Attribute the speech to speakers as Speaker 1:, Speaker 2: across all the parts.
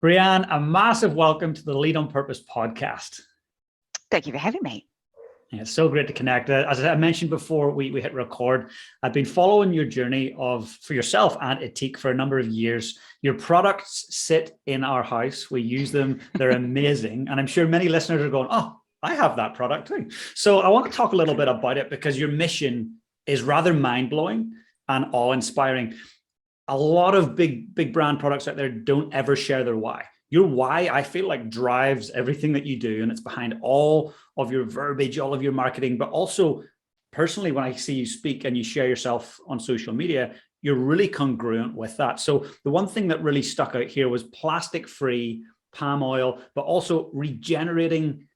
Speaker 1: Brianne, a massive welcome to the Lead on Purpose podcast.
Speaker 2: Thank you for having me.
Speaker 1: Yeah, it's so great to connect. As I mentioned before we hit record, I've been following your journey for yourself and Ethique for a number of years. Your products sit in our house. We use them. They're amazing. And I'm sure many listeners are going, oh, I have that product too. So I want to talk a little bit about it because your mission is rather mind-blowing and awe-inspiring. A lot of big brand products out there don't ever share their why. Your why, I feel like, drives everything that you do, and it's behind all of your verbiage, all of your marketing, but also personally, when I see you speak and you share yourself on social media, you're really congruent with that. So the one thing that really stuck out here was plastic-free palm oil, but also regenerating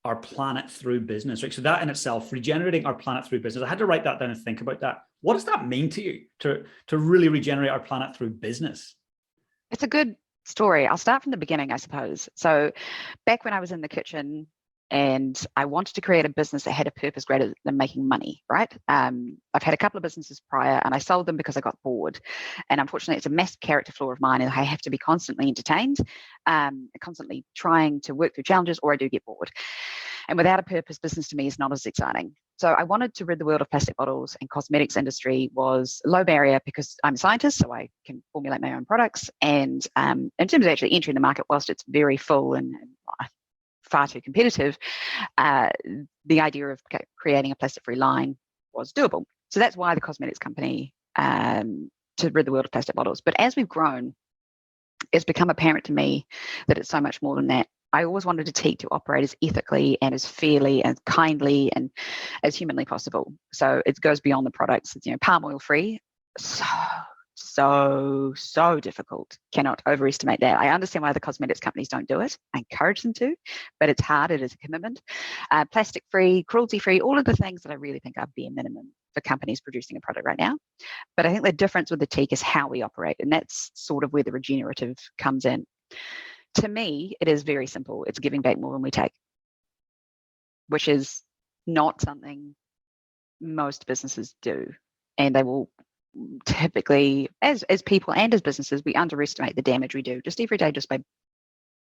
Speaker 1: our planet through business, right? So that in itself, regenerating our planet through business. I had to write that down and think about that. What does that mean to you to really regenerate our planet through business?
Speaker 2: It's a good story. I'll start from the beginning, I suppose. So back when I was in the kitchen and I wanted to create a business that had a purpose greater than making money, right? I've had a couple of businesses prior and I sold them because I got bored. And unfortunately, it's a massive character flaw of mine, and I have to be constantly entertained, constantly trying to work through challenges, or I do get bored. And without a purpose, business to me is not as exciting. So I wanted to rid the world of plastic bottles, and cosmetics industry was low barrier because I'm a scientist, so I can formulate my own products. And in terms of actually entering the market, whilst it's very full and far too competitive, the idea of creating a plastic-free line was doable. So that's why the cosmetics company, to rid the world of plastic bottles. But as we've grown, it's become apparent to me that it's so much more than that. I always wanted Ethique to operate as ethically and as fairly and kindly and as humanly possible. So it goes beyond the products. It's, palm oil free. So difficult. Cannot overestimate that. I understand why the cosmetics companies don't do it. I encourage them to, but it's hard. It is a commitment. Plastic free, cruelty free, all of the things that I really think are bare minimum for companies producing a product right now. But I think the difference with Ethique is how we operate, and that's sort of where the regenerative comes in. To me, it is very simple. It's giving back more than we take, which is not something most businesses do. And they will typically, as people and as businesses, we underestimate the damage we do just every day, just by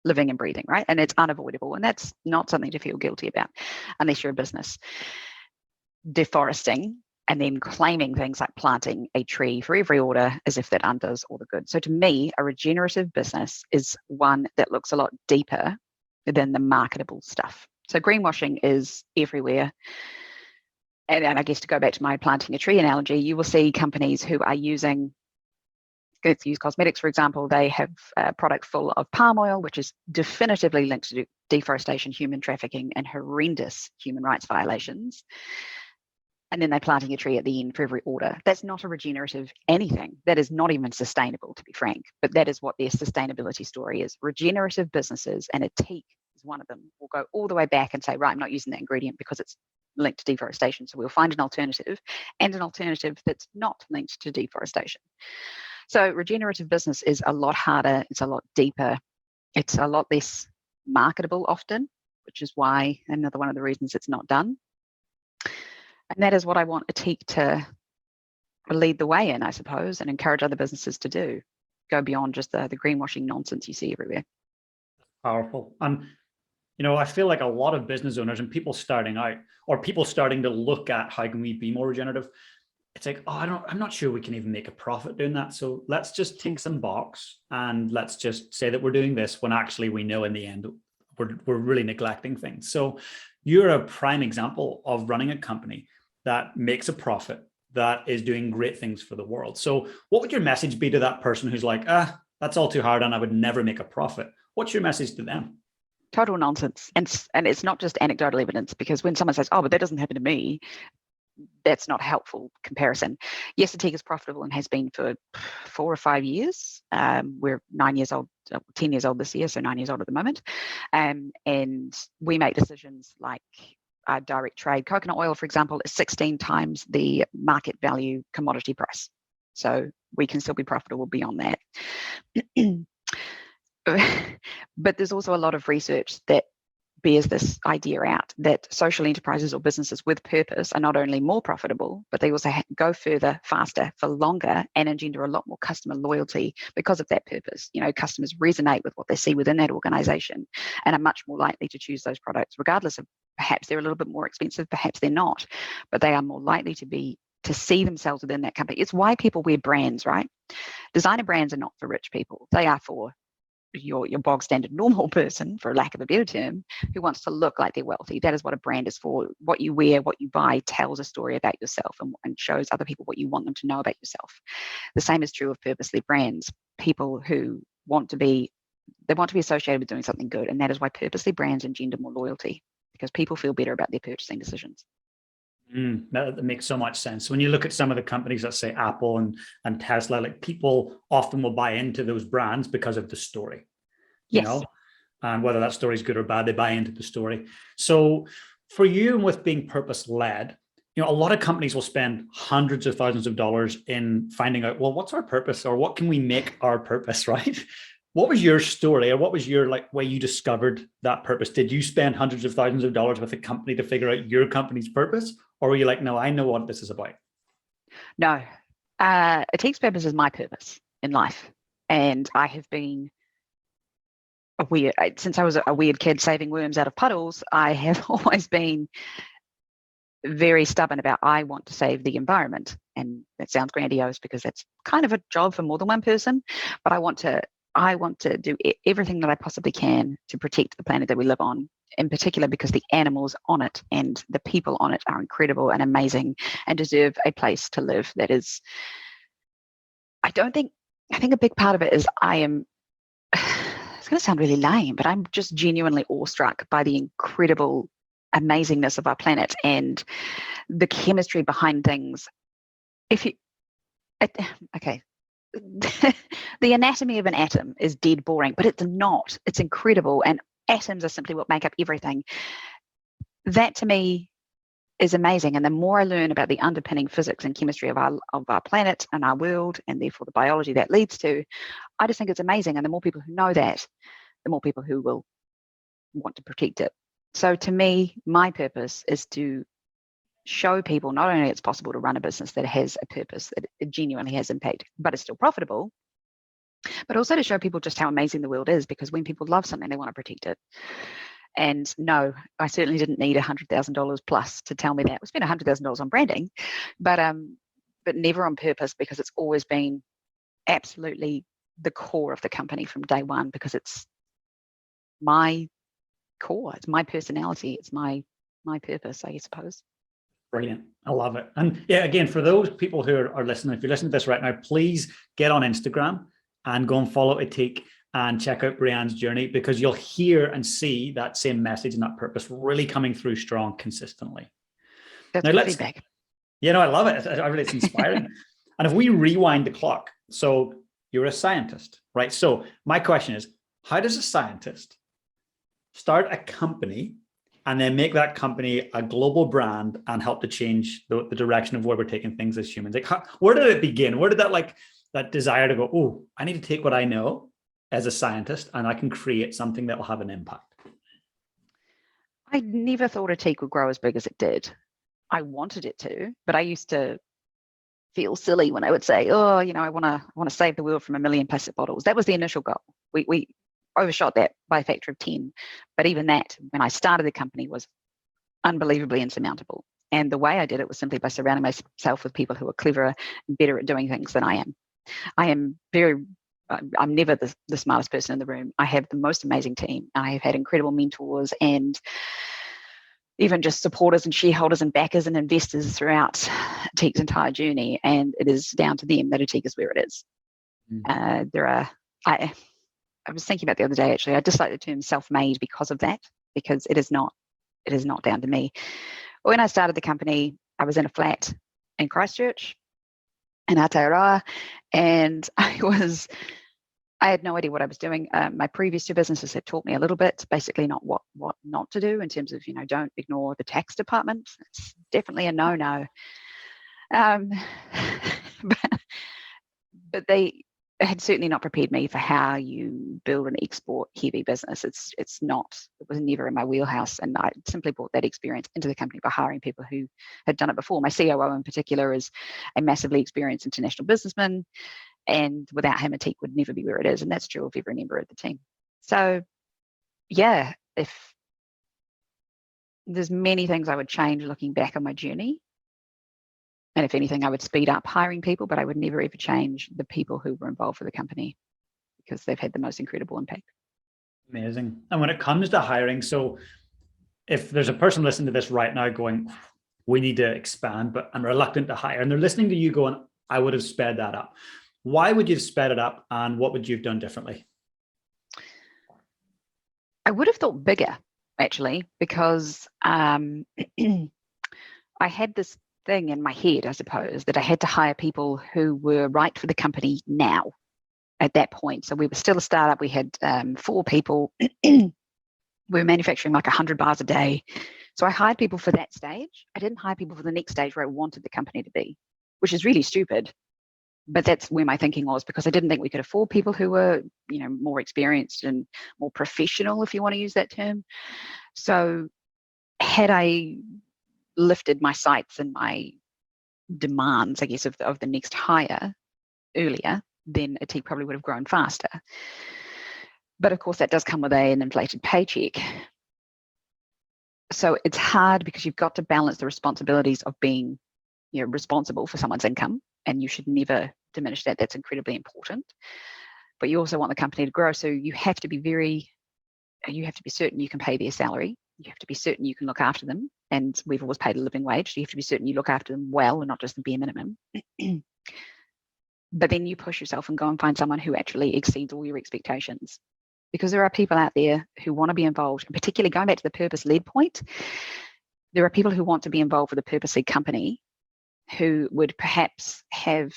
Speaker 2: living and breathing, right? And it's unavoidable. And that's not something to feel guilty about unless you're a business. Deforesting and then claiming things like planting a tree for every order as if that undoes all the good. So to me, a regenerative business is one that looks a lot deeper than the marketable stuff. So greenwashing is everywhere. And I guess to go back to my planting a tree analogy, you will see companies who are using, let's use cosmetics, for example, they have a product full of palm oil, which is definitively linked to deforestation, human trafficking, and horrendous human rights violations. And then they're planting a tree at the end for every order. That's not a regenerative anything. That is not even sustainable, to be frank. But that is what their sustainability story is. Regenerative businesses, and Ethique is one of them, will go all the way back and say, right, I'm not using that ingredient because it's linked to deforestation. So we'll find an alternative, and an alternative that's not linked to deforestation. So regenerative business is a lot harder. It's a lot deeper. It's a lot less marketable often, which is why another one of the reasons it's not done. And that is what I want Ethique to lead the way in, I suppose, and encourage other businesses to do. Go beyond just the greenwashing nonsense you see everywhere.
Speaker 1: Powerful. And, I feel like a lot of business owners and people starting out, or people starting to look at how can we be more regenerative, it's like, I'm not sure we can even make a profit doing that. So let's just tick some box and let's just say that we're doing this, when actually we know in the end we're really neglecting things. So you're a prime example of running a company that makes a profit, that is doing great things for the world. So what would your message be to that person who's like, that's all too hard and I would never make a profit? What's your message to them?
Speaker 2: Total nonsense. And it's not just anecdotal evidence, because when someone says, oh, but that doesn't happen to me, that's not a helpful comparison. Yes, Ethique is profitable and has been for 4 or 5 years. We're 9 years old, 10 years old this year, so 9 years old at the moment. And we make decisions like direct trade. Coconut oil, for example, is 16 times the market value commodity price. So we can still be profitable beyond that. But there's also a lot of research that bears this idea out that social enterprises or businesses with purpose are not only more profitable, but they also go further, faster, for longer, and engender a lot more customer loyalty because of that purpose. Customers resonate with what they see within that organization and are much more likely to choose those products, regardless of perhaps they're a little bit more expensive, perhaps they're not, but they are more likely to see themselves within that company. It's why people wear brands, right? Designer brands are not for rich people. They are for your bog standard normal person, for lack of a better term, who wants to look like they're wealthy. That is what a brand is for. What you wear, what you buy tells a story about yourself and shows other people what you want them to know about yourself. The same is true of purpose-led brands. People who want to be associated with doing something good, and that is why purpose-led brands engender more loyalty, because people feel better about their purchasing decisions.
Speaker 1: That makes so much sense. When you look at some of the companies, let's say Apple and Tesla, like, people often will buy into those brands because of the story,
Speaker 2: Yes.
Speaker 1: And whether that story is good or bad, they buy into the story. So for you, and with being purpose-led, a lot of companies will spend hundreds of thousands of dollars in finding out, well, what's our purpose, or what can we make our purpose, right? What was your story, or what was your way you discovered that purpose? Did you spend hundreds of thousands of dollars with a company to figure out your company's purpose? Or were you like, no, I know what this is about?
Speaker 2: No. Ethique's purpose is my purpose in life. And I have been since I was a weird kid saving worms out of puddles, I have always been very stubborn about, I want to save the environment. And that sounds grandiose because that's kind of a job for more than one person, but I want to do everything that I possibly can to protect the planet that we live on, in particular because the animals on it and the people on it are incredible and amazing and deserve a place to live that is, I think a big part of it is it's going to sound really lame, but I'm just genuinely awestruck by the incredible amazingness of our planet and the chemistry behind things. The anatomy of an atom is dead boring, but it's not. It's incredible, and atoms are simply what make up everything. That to me is amazing, and the more I learn about the underpinning physics and chemistry of our planet and our world, and therefore the biology that leads to, I just think it's amazing. And the more people who know that, the more people who will want to protect it. So to me, my purpose is to show people not only it's possible to run a business that has a purpose, that it genuinely has impact, but it's still profitable, but also to show people just how amazing the world is, because when people love something, they want to protect it. And no, I certainly didn't need $100,000 plus to tell me that. We spent $100,000 on branding, but never on purpose, because it's always been absolutely the core of the company from day one, because it's my core, it's my personality, it's my purpose, I suppose.
Speaker 1: Brilliant. I love it. And yeah, again, for those people who are listening, if you're listening to this right now, please get on Instagram and go and follow Ethique and check out Brianne's journey, because you'll hear and see that same message and that purpose really coming through strong consistently.
Speaker 2: That's good feedback.
Speaker 1: I love it. It's inspiring. And if we rewind the clock, so you're a scientist, right? So my question is, how does a scientist start a company and then make that company a global brand and help to change the direction of where we're taking things as humans? Like, where did it begin? Where did that desire to go, oh, I need to take what I know as a scientist and I can create something that will have an impact?
Speaker 2: I never thought Ethique would grow as big as it did. I wanted it to, but I used to feel silly when I would say, oh, I want to save the world from 1 million plastic bottles. That was the initial goal. We overshot that by a factor of 10. But even that, when I started the company, was unbelievably insurmountable. And the way I did it was simply by surrounding myself with people who are cleverer and better at doing things than I am. I'm never the smartest person in the room. I have the most amazing team. I have had incredible mentors and even just supporters and shareholders and backers and investors throughout Ethique's entire journey. And it is down to them that Ethique is where it is. I was thinking about the other day, actually, I dislike the term self-made because of that, because it is not down to me. When I started the company, I was in a flat in Christchurch in Aotearoa, and I had no idea what I was doing. My previous two businesses had taught me a little bit, basically not what not to do in terms of, don't ignore the tax department. It's definitely a no-no. But had certainly not prepared me for how you build an export heavy business. It was never in my wheelhouse. And I simply brought that experience into the company by hiring people who had done it before. My COO in particular is a massively experienced international businessman. And without him, Ethique would never be where it is. And that's true of every member of the team. So yeah, if there's many things I would change looking back on my journey. And if anything, I would speed up hiring people, but I would never ever change the people who were involved with the company because they've had the most incredible impact.
Speaker 1: Amazing. And when it comes to hiring, so if there's a person listening to this right now going, we need to expand, but I'm reluctant to hire, and they're listening to you going, I would have sped that up. Why would you have sped it up, and what would you have done differently?
Speaker 2: I would have thought bigger, actually, because I had this thing in my head, I suppose, that I had to hire people who were right for the company now at that point. So we were still a startup. We had 4 people. We were manufacturing like 100 bars a day. So I hired people for that stage. I didn't hire people for the next stage where I wanted the company to be, which is really stupid. But that's where my thinking was, because I didn't think we could afford people who were, more experienced and more professional, if you want to use that term. So had I lifted my sights and my demands, I guess, of the next hire earlier, then Ethique probably would have grown faster. But of course, that does come with an inflated paycheck. So it's hard because you've got to balance the responsibilities of being, responsible for someone's income, and you should never diminish that. That's incredibly important. But you also want the company to grow, so you have to be certain you can pay their salary. You have to be certain you can look after them. And we've always paid a living wage. So you have to be certain you look after them well and not just the bare minimum. But then you push yourself and go and find someone who actually exceeds all your expectations. Because there are people out there who want to be involved, and particularly going back to the purpose-led point, there are people who want to be involved with a purpose-led company who would perhaps have,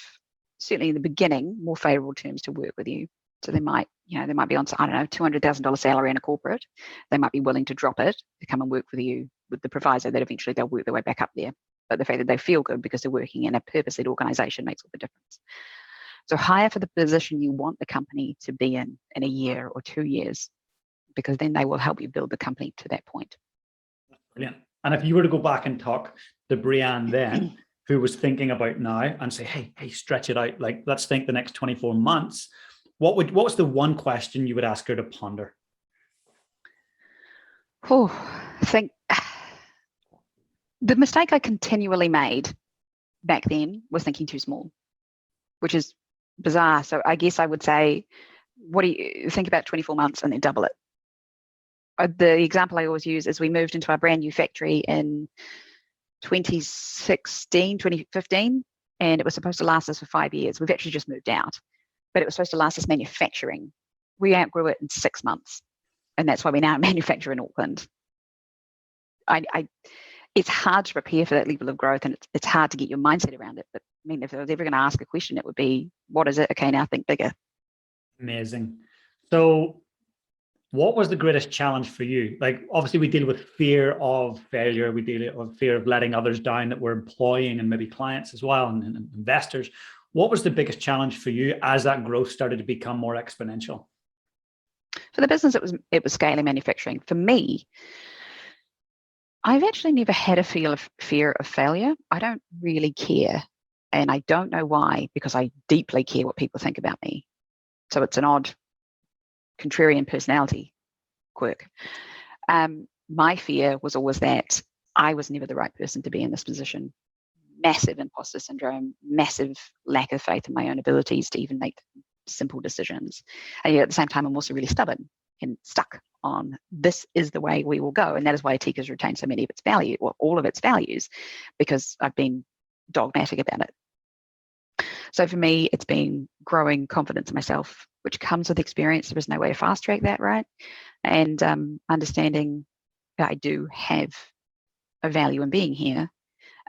Speaker 2: certainly in the beginning, more favorable terms to work with you. So they might be on, I don't know, $200,000 salary in a corporate. They might be willing to drop it to come and work with you with the proviso that eventually they'll work their way back up there. But the fact that they feel good because they're working in a purpose-led organization makes all the difference. So hire for the position you want the company to be in a year or 2 years, because then they will help you build the company to that point.
Speaker 1: Brilliant. And if you were to go back and talk to Brianne then, who was thinking about now, and say, hey, stretch it out. Like, let's think the next 24 months. What's the one question you would ask her to ponder?
Speaker 2: I think the mistake I continually made back then was thinking too small, which is bizarre. So I guess I would say, what do you think about 24 months and then double it? The example I always use is we moved into our brand new factory in 2015, and it was supposed to last us for 5 years. We've actually just moved out, but it was supposed to last us manufacturing. We outgrew it in 6 months, and that's why we now manufacture in Auckland. It's hard to prepare for that level of growth, and it's hard to get your mindset around it. But I mean, if I was ever going to ask a question, it would be, what is it? Okay, now think bigger.
Speaker 1: Amazing. So what was the greatest challenge for you? Like, obviously we deal with fear of failure. We deal with fear of letting others down that we're employing, and maybe clients as well, and investors. What was the biggest challenge for you as that growth started to become more exponential?
Speaker 2: For the business, it was scaling manufacturing. For me, I've actually never had a fear of failure. I don't really care. And I don't know why, because I deeply care what people think about me. So it's an odd contrarian personality quirk. My fear was always that I was never the right person to be in this position. Massive imposter syndrome, massive lack of faith in my own abilities to even make simple decisions. And yet at the same time, I'm also really stubborn and stuck on, this is the way we will go. And that is why Ethique has retained so many of its value, or all of its values, because I've been dogmatic about it. So for me, it's been growing confidence in myself, which comes with experience. There is no way to fast track that, right? And understanding that I do have a value in being here,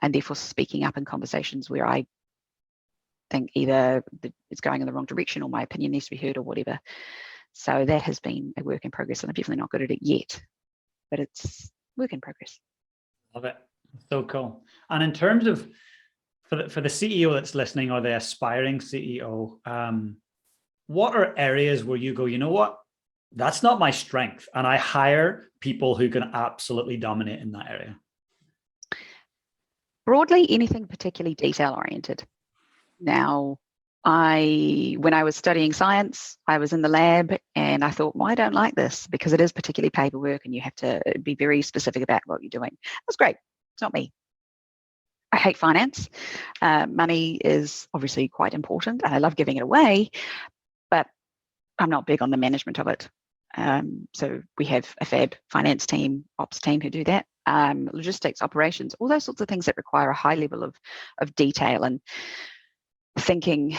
Speaker 2: and therefore speaking up in conversations where I think either it's going in the wrong direction or my opinion needs to be heard or whatever. So that has been a work in progress, and I'm definitely not good at it yet, but it's work in progress.
Speaker 1: Love it. So cool. And in terms of, for the CEO that's listening, or the aspiring CEO, what are areas where you go, you know what, that's not my strength, and I hire people who can absolutely dominate in that area?
Speaker 2: Broadly, anything particularly detail oriented. Now, when I was studying science, I was in the lab and I thought, well, I don't like this because it is particularly paperwork and you have to be very specific about what you're doing. That's great. It's not me. I hate finance. Money is obviously quite important and I love giving it away, but I'm not big on the management of it. So we have a fab finance team, ops team who do that. Logistics, operations, all those sorts of things that require a high level of detail and thinking,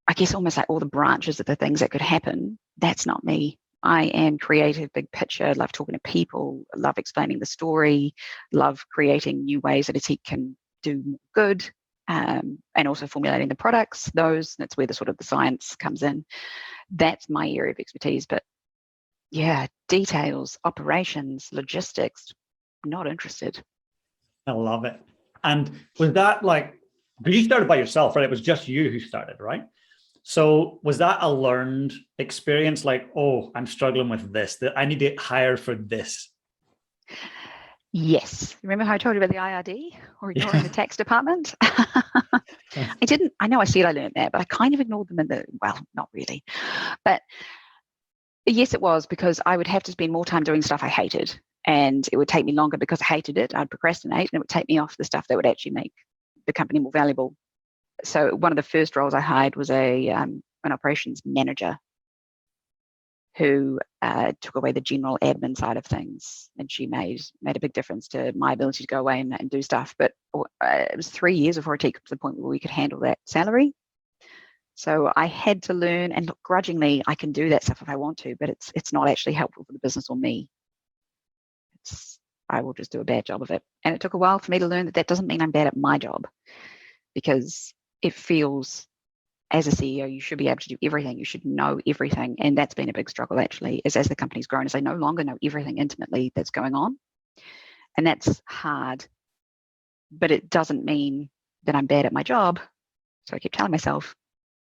Speaker 2: I guess almost like all the branches of the things that could happen. That's not me. I am creative, big picture, love talking to people, love explaining the story, love creating new ways that Ethique can do good, and also formulating the products. That's where the sort of the science comes in. That's my area of expertise. But yeah, details, operations, logistics, not interested.
Speaker 1: I love it. And was that like, because you started by yourself, right? It was just you who started, right? So was that a learned experience? Like, oh, I'm struggling with this, that I need to hire for this.
Speaker 2: Yes. Remember how I told you about the IRD or ignoring the tax department? I know I said I learned that, but I kind of ignored them well, not really. But yes, it was because I would have to spend more time doing stuff I hated and it would take me longer because I hated it. I'd procrastinate and it would take me off the stuff that would actually make the company more valuable. So one of the first roles I hired was an operations manager who took away the general admin side of things, and she made a big difference to my ability to go away and do stuff. But it was 3 years before I got to the point where we could handle that salary. So I had to learn, and look, grudgingly, I can do that stuff if I want to, but it's not actually helpful for the business or me. I will just do a bad job of it. And it took a while for me to learn that doesn't mean I'm bad at my job, because it feels, as a CEO, you should be able to do everything. You should know everything. And that's been a big struggle, actually, is as the company's grown, is I no longer know everything intimately that's going on. And that's hard. But it doesn't mean that I'm bad at my job. So I keep telling myself,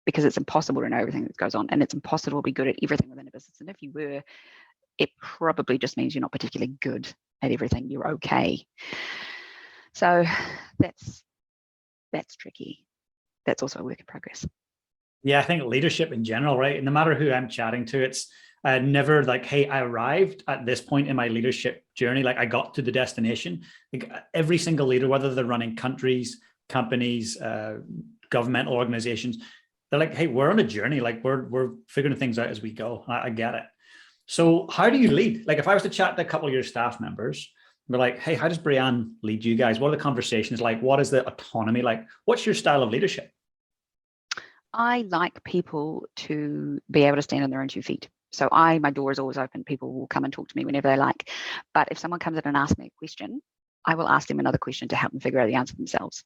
Speaker 2: because it's impossible to know everything that goes on, and it's impossible to be good at everything within a business. And if you were, it probably just means you're not particularly good at everything. You're okay. So that's tricky. That's also a work in progress.
Speaker 1: Yeah, I think leadership in general, right? And no matter who I'm chatting to, it's never like, hey, I arrived at this point in my leadership journey. Like I got to the destination. Like every single leader, whether they're running countries, companies, governmental organizations, they're like, hey, we're on a journey. Like we're figuring things out as we go. I get it. So how do you lead? Like if I was to chat to a couple of your staff members, we're like, hey, how does Brianne lead you guys? What are the conversations like? What is the autonomy like? What's your style of leadership?
Speaker 2: I like people to be able to stand on their own 2 feet. So my door is always open. People will come and talk to me whenever they like. But if someone comes in and asks me a question, I will ask them another question to help them figure out the answer themselves.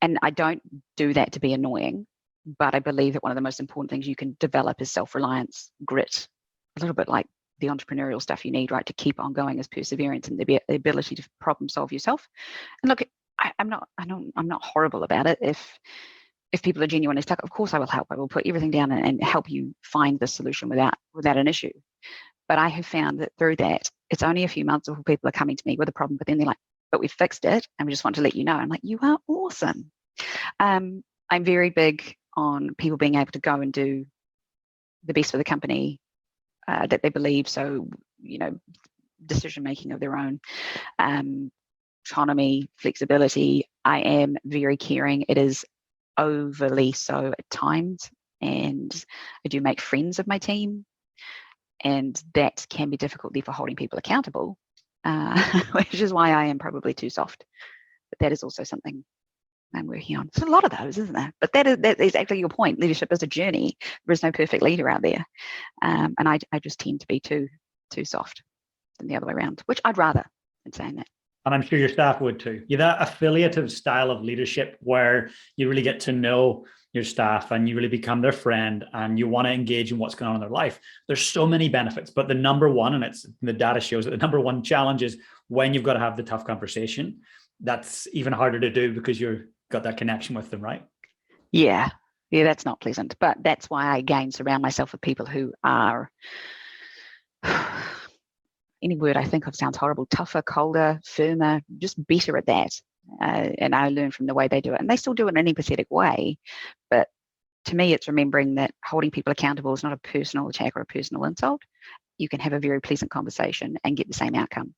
Speaker 2: And I don't do that to be annoying, but I believe that one of the most important things you can develop is self-reliance, grit, a little bit like the entrepreneurial stuff you need, right, to keep on going, is perseverance and the ability to problem solve yourself. And look, I'm not horrible about it. If people are genuinely stuck, of course I will help. I will put everything down and help you find the solution without an issue. But I have found that through that, it's only a few months before people are coming to me with a problem, but then they're like, but we fixed it and we just want to let you know. I'm like, you are awesome. I'm very big on people being able to go and do the best for the company that they believe. So, decision making of their own, autonomy, flexibility. I am very caring. It is overly so at times, and I do make friends of my team, and that can be difficult for holding people accountable, which is why I am probably too soft. But that is also something I'm working on. There's a lot of those, isn't there? But that is exactly your point. Leadership is a journey. There is no perfect leader out there, and I just tend to be too soft than the other way around, which I'd rather than saying that.
Speaker 1: And I'm sure your staff would too. You're that affiliative style of leadership where you really get to know your staff and you really become their friend and you want to engage in what's going on in their life. There's so many benefits, but the number one, and the data shows that the number one challenge is when you've got to have the tough conversation. That's even harder to do because you've got that connection with them, right?
Speaker 2: Yeah. Yeah, that's not pleasant. But that's why I, again, surround myself with people who are, any word I think of sounds horrible, tougher, colder, firmer, just better at that. And I learn from the way they do it. And they still do it in an empathetic way. But to me, it's remembering that holding people accountable is not a personal attack or a personal insult. You can have a very pleasant conversation and get the same outcome.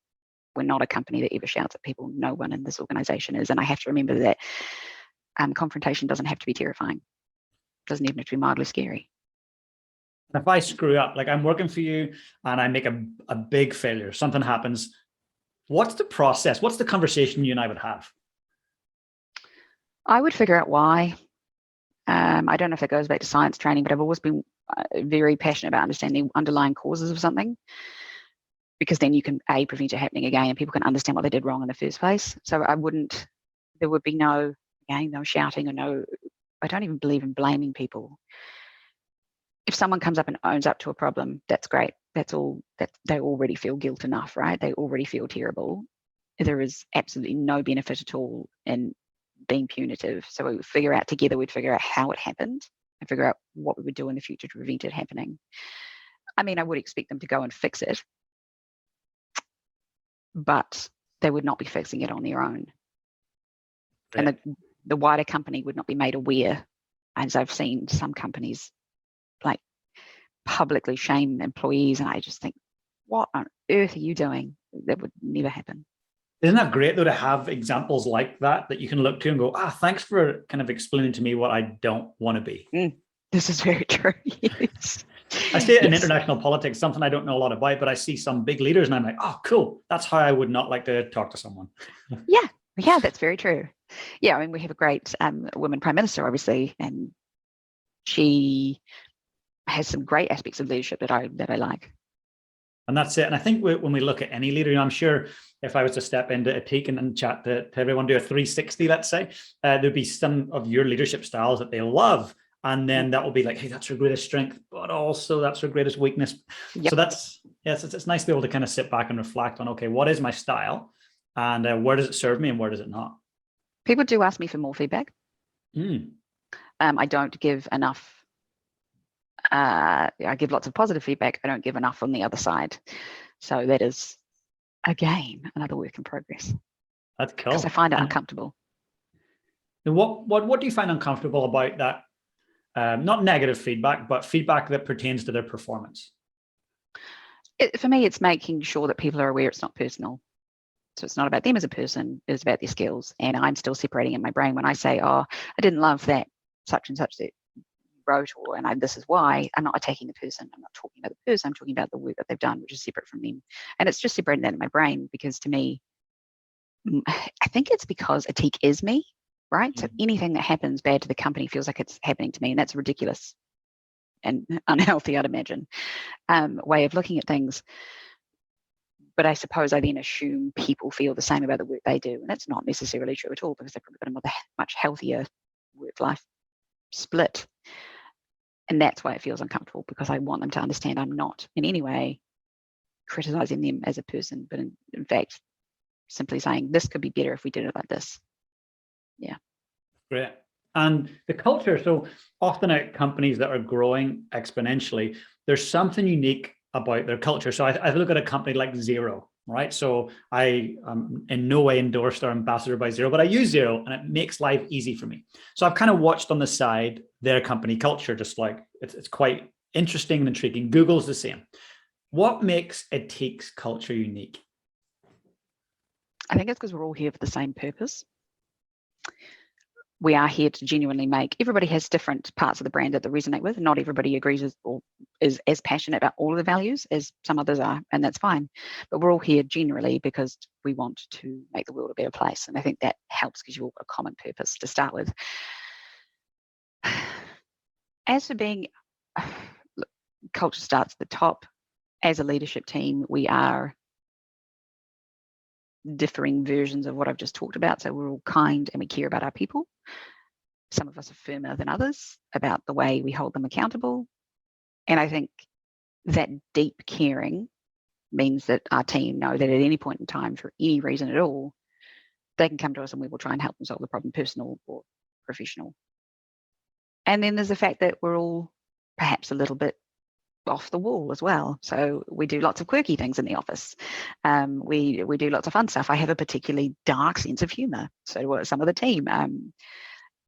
Speaker 2: We're not a company that ever shouts at people. No one in this organization is. And I have to remember that confrontation doesn't have to be terrifying. It doesn't even have to be mildly scary.
Speaker 1: And if I screw up, like I'm working for you and I make a big failure, something happens, what's the process? What's the conversation you and I would have?
Speaker 2: I would figure out why. I don't know if that goes back to science training, but I've always been very passionate about understanding underlying causes of something, because then you can, A, prevent it happening again, and people can understand what they did wrong in the first place. So there would be no shouting or no, I don't even believe in blaming people. If someone comes up and owns up to a problem, that's great. That's all, that they already feel guilt enough, right? They already feel terrible. There is absolutely no benefit at all in being punitive. So we would figure out together, we'd figure out how it happened and figure out what we would do in the future to prevent it happening. I mean, I would expect them to go and fix it, but they would not be fixing it on their own. Right. And the wider company would not be made aware, as I've seen some companies like publicly shame employees, and I just think, what on earth are you doing? That would never happen.
Speaker 1: Isn't that great though, to have examples like that you can look to and go, thanks for kind of explaining to me what I don't want to be.
Speaker 2: This is very true. Yes.
Speaker 1: I see it in international politics, something I don't know a lot about, but I see some big leaders and I'm like, oh, cool. That's how I would not like to talk to someone.
Speaker 2: Yeah, that's very true. Yeah, I mean, we have a great woman prime minister, obviously, and she has some great aspects of leadership that I like.
Speaker 1: And that's it. And I think when we look at any leader, I'm sure if I was to step into Ethique and chat to everyone, do a 360, let's say, there'd be some of your leadership styles that they love. And then that will be like, hey, that's her greatest strength, but also that's her greatest weakness. Yep. So it's nice to be able to kind of sit back and reflect on, okay, what is my style and where does it serve me and where does it not?
Speaker 2: People do ask me for more feedback. I don't give enough. I give lots of positive feedback. I don't give enough on the other side. So that is, again, another work in progress.
Speaker 1: That's cool.
Speaker 2: Because I find it uncomfortable.
Speaker 1: And what do you find uncomfortable about that? Not negative feedback, but feedback that pertains to their performance.
Speaker 2: For me, it's making sure that people are aware it's not personal. So it's not about them as a person, it's about their skills. And I'm still separating in my brain when I say, oh, I didn't love that such and such that you wrote, and this is why. I'm not attacking the person. I'm not talking about the person. I'm talking about the work that they've done, which is separate from them. And it's just separating that in my brain because to me, I think it's because Ethique is me. Right? So anything that happens bad to the company feels like it's happening to me, and that's ridiculous and unhealthy, I'd imagine, way of looking at things. But I suppose I then assume people feel the same about the work they do, and that's not necessarily true at all because they've probably got a much healthier work-life split. And that's why it feels uncomfortable, because I want them to understand I'm not in any way criticizing them as a person, but in fact, simply saying this could be better if we did it like this. Yeah.
Speaker 1: Great. And the culture, so often at companies that are growing exponentially, there's something unique about their culture. So I look at a company like Xero, right? So I am in no way endorsed or ambassador by Xero, but I use Xero and it makes life easy for me. So I've kind of watched on the side their company culture, just like it's quite interesting and intriguing. Google's the same. What makes Ethique's culture unique?
Speaker 2: I think it's because we're all here for the same purpose. We are here to genuinely make, everybody has different parts of the brand that they resonate with. Not everybody agrees with or is as passionate about all of the values as some others are, and that's fine. But we're all here generally because we want to make the world a better place. And I think that helps because you've all got a common purpose to start with. As for being, culture starts at the top. As a leadership team, we are differing versions of what I've just talked about. So we're all kind and we care about our people. Some of us are firmer than others about the way we hold them accountable. And I think that deep caring means that our team know that at any point in time, for any reason at all, they can come to us and we will try and help them solve the problem, personal or professional. And then there's the fact that we're all perhaps a little bit off the wall as well. So we do lots of quirky things in the office. We do lots of fun stuff. I have a particularly dark sense of humor. So do some of the team. And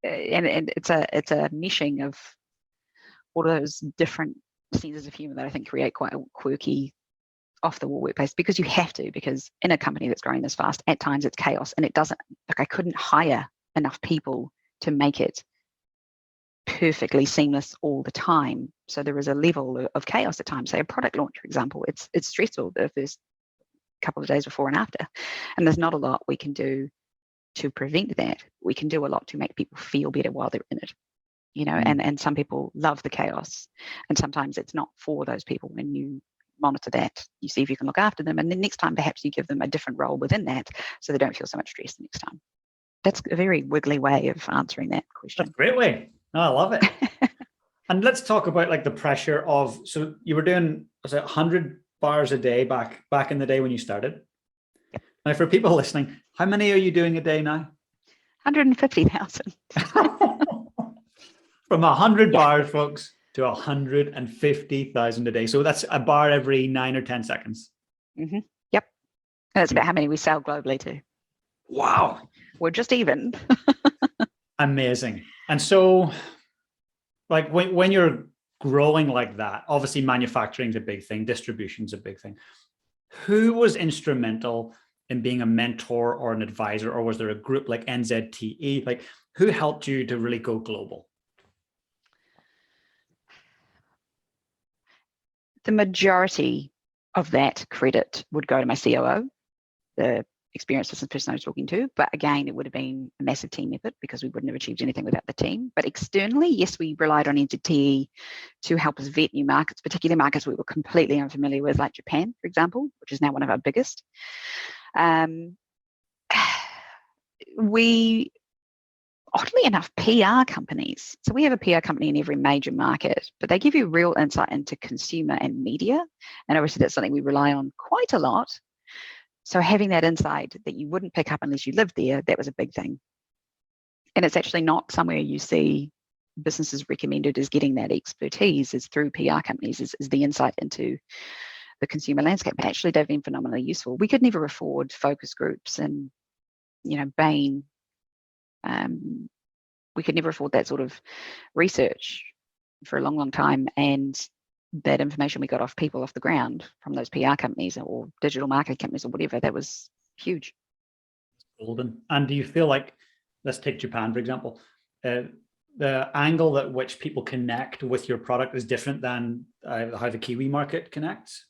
Speaker 2: it's a meshing of all of those different senses of humor that I think create quite a quirky, off the wall workplace, because you have to, because in a company that's growing this fast, at times it's chaos, and it doesn't, like, I couldn't hire enough people to make it perfectly seamless all the time. So there is a level of chaos at times. Say a product launch, for example, it's stressful the first couple of days before and after, and there's not a lot we can do to prevent that. We can do a lot to make people feel better while they're in it, and some people love the chaos, and sometimes it's not for those people. When you monitor that, you see if you can look after them, and then next time perhaps you give them a different role within that so they don't feel so much stress the next time. That's a very wiggly way of answering that question.
Speaker 1: That's a great way. No, I love it. And let's talk about like the pressure of, so you were doing, was it 100 bars a day back in the day when you started?
Speaker 2: Yep.
Speaker 1: Now for people listening, how many are you doing a day now?
Speaker 2: 150,000.
Speaker 1: From 100 bars, folks, to 150,000 a day. So that's a bar every 9 or 10 seconds.
Speaker 2: Mm-hmm. Yep. And that's about how many we sell globally too.
Speaker 1: Wow.
Speaker 2: We're just even.
Speaker 1: Amazing. And so, like when you're growing like that, obviously manufacturing is a big thing, distribution is a big thing. Who was instrumental in being a mentor or an advisor, or was there a group like NZTE? Like, who helped you to really go global?
Speaker 2: The majority of that credit would go to my COO, the experienced business person I was talking to. But again, it would have been a massive team effort because we wouldn't have achieved anything without the team. But externally, yes, we relied on NZTE to help us vet new markets, particularly markets we were completely unfamiliar with, like Japan, for example, which is now one of our biggest. We, oddly enough, PR companies. So we have a PR company in every major market, but they give you real insight into consumer and media. And obviously that's something we rely on quite a lot. So having that insight that you wouldn't pick up unless you lived there, that was a big thing. And it's actually not somewhere you see businesses recommended as getting that expertise, is through PR companies, is the insight into the consumer landscape. But actually they've been phenomenally useful. We could never afford focus groups and, Bain. We could never afford that sort of research for a long, long time. And that information we got off people off the ground from those PR companies or digital marketing companies or whatever, that was huge. Golden.
Speaker 1: And do you feel like, let's take Japan, for example, the angle at which people connect with your product is different than how the Kiwi market connects?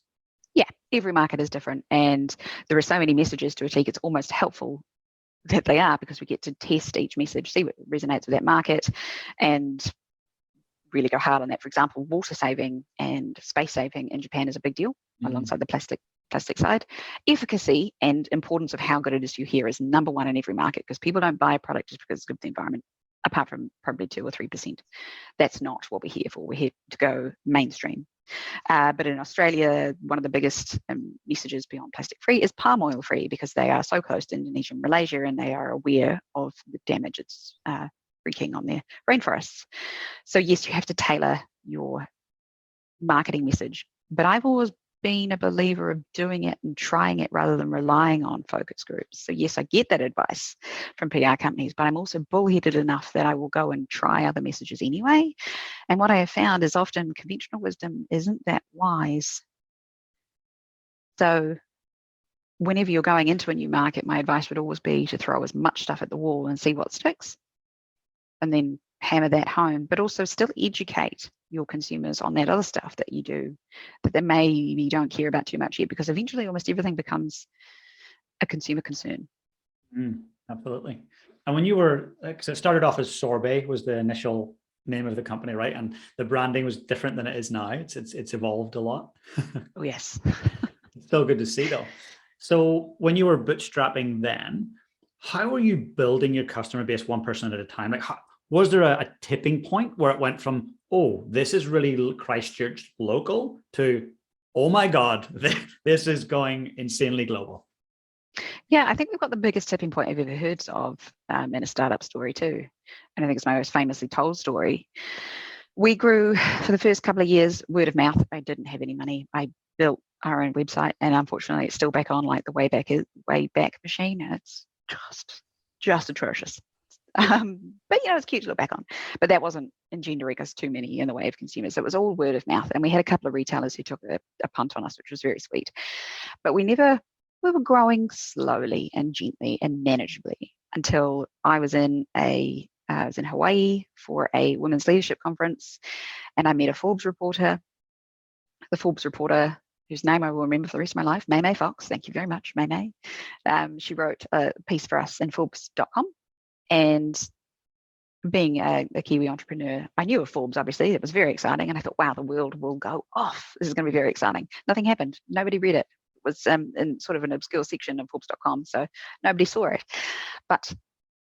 Speaker 2: Yeah, every market is different. And there are so many messages to Ethique, it's almost helpful that they are, because we get to test each message, see what resonates with that market, and really go hard on that. For example, water saving and space saving in Japan is a big deal, alongside the plastic side. Efficacy and importance of how good it is to you here is number one in every market, because people don't buy a product just because it's good for the environment, apart from probably 2 or 3%. That's not what we're here for. We're here to go mainstream. But in Australia, one of the biggest messages beyond plastic free is palm oil free, because they are so close to Indonesia and Malaysia, and they are aware of the damage it's wreaking on their rainforests. So yes, you have to tailor your marketing message. But I've always been a believer of doing it and trying it rather than relying on focus groups. So yes, I get that advice from PR companies, but I'm also bullheaded enough that I will go and try other messages anyway. And what I have found is often conventional wisdom isn't that wise. So whenever you're going into a new market, my advice would always be to throw as much stuff at the wall and see what sticks, and then hammer that home, but also still educate your consumers on that other stuff that you do that they maybe don't care about too much yet, because eventually almost everything becomes a consumer concern.
Speaker 1: Absolutely. And when you were, because it started off as Sorbet was the initial name of the company, right? And the branding was different than it is now. It's evolved a lot.
Speaker 2: Oh, yes.
Speaker 1: It's still good to see though. So when you were bootstrapping then, how were you building your customer base one person at a time? Like, was there a tipping point where it went from, oh, this is really Christchurch local, to, oh my God, this is going insanely global?
Speaker 2: Yeah, I think we've got the biggest tipping point I've ever heard of in a startup story too. And I think it's my most famously told story. We grew for the first couple of years word of mouth. I didn't have any money. I built our own website, and unfortunately, it's still back on like the Wayback Machine, and it's just atrocious. But it's cute to look back on. But that wasn't engendering us too many in the way of consumers. It was all word of mouth, and we had a couple of retailers who took a punt on us, which was very sweet. But we were growing slowly and gently and manageably until I was in Hawaii for a women's leadership conference, and I met a Forbes reporter. The Forbes reporter, whose name I will remember for the rest of my life, May Fox. Thank you very much, May. She wrote a piece for us in Forbes.com. And being a Kiwi entrepreneur, I knew of Forbes, obviously. It was very exciting. And I thought, wow, the world will go off. This is going to be very exciting. Nothing happened. Nobody read it. It was in sort of an obscure section of Forbes.com. So nobody saw it. But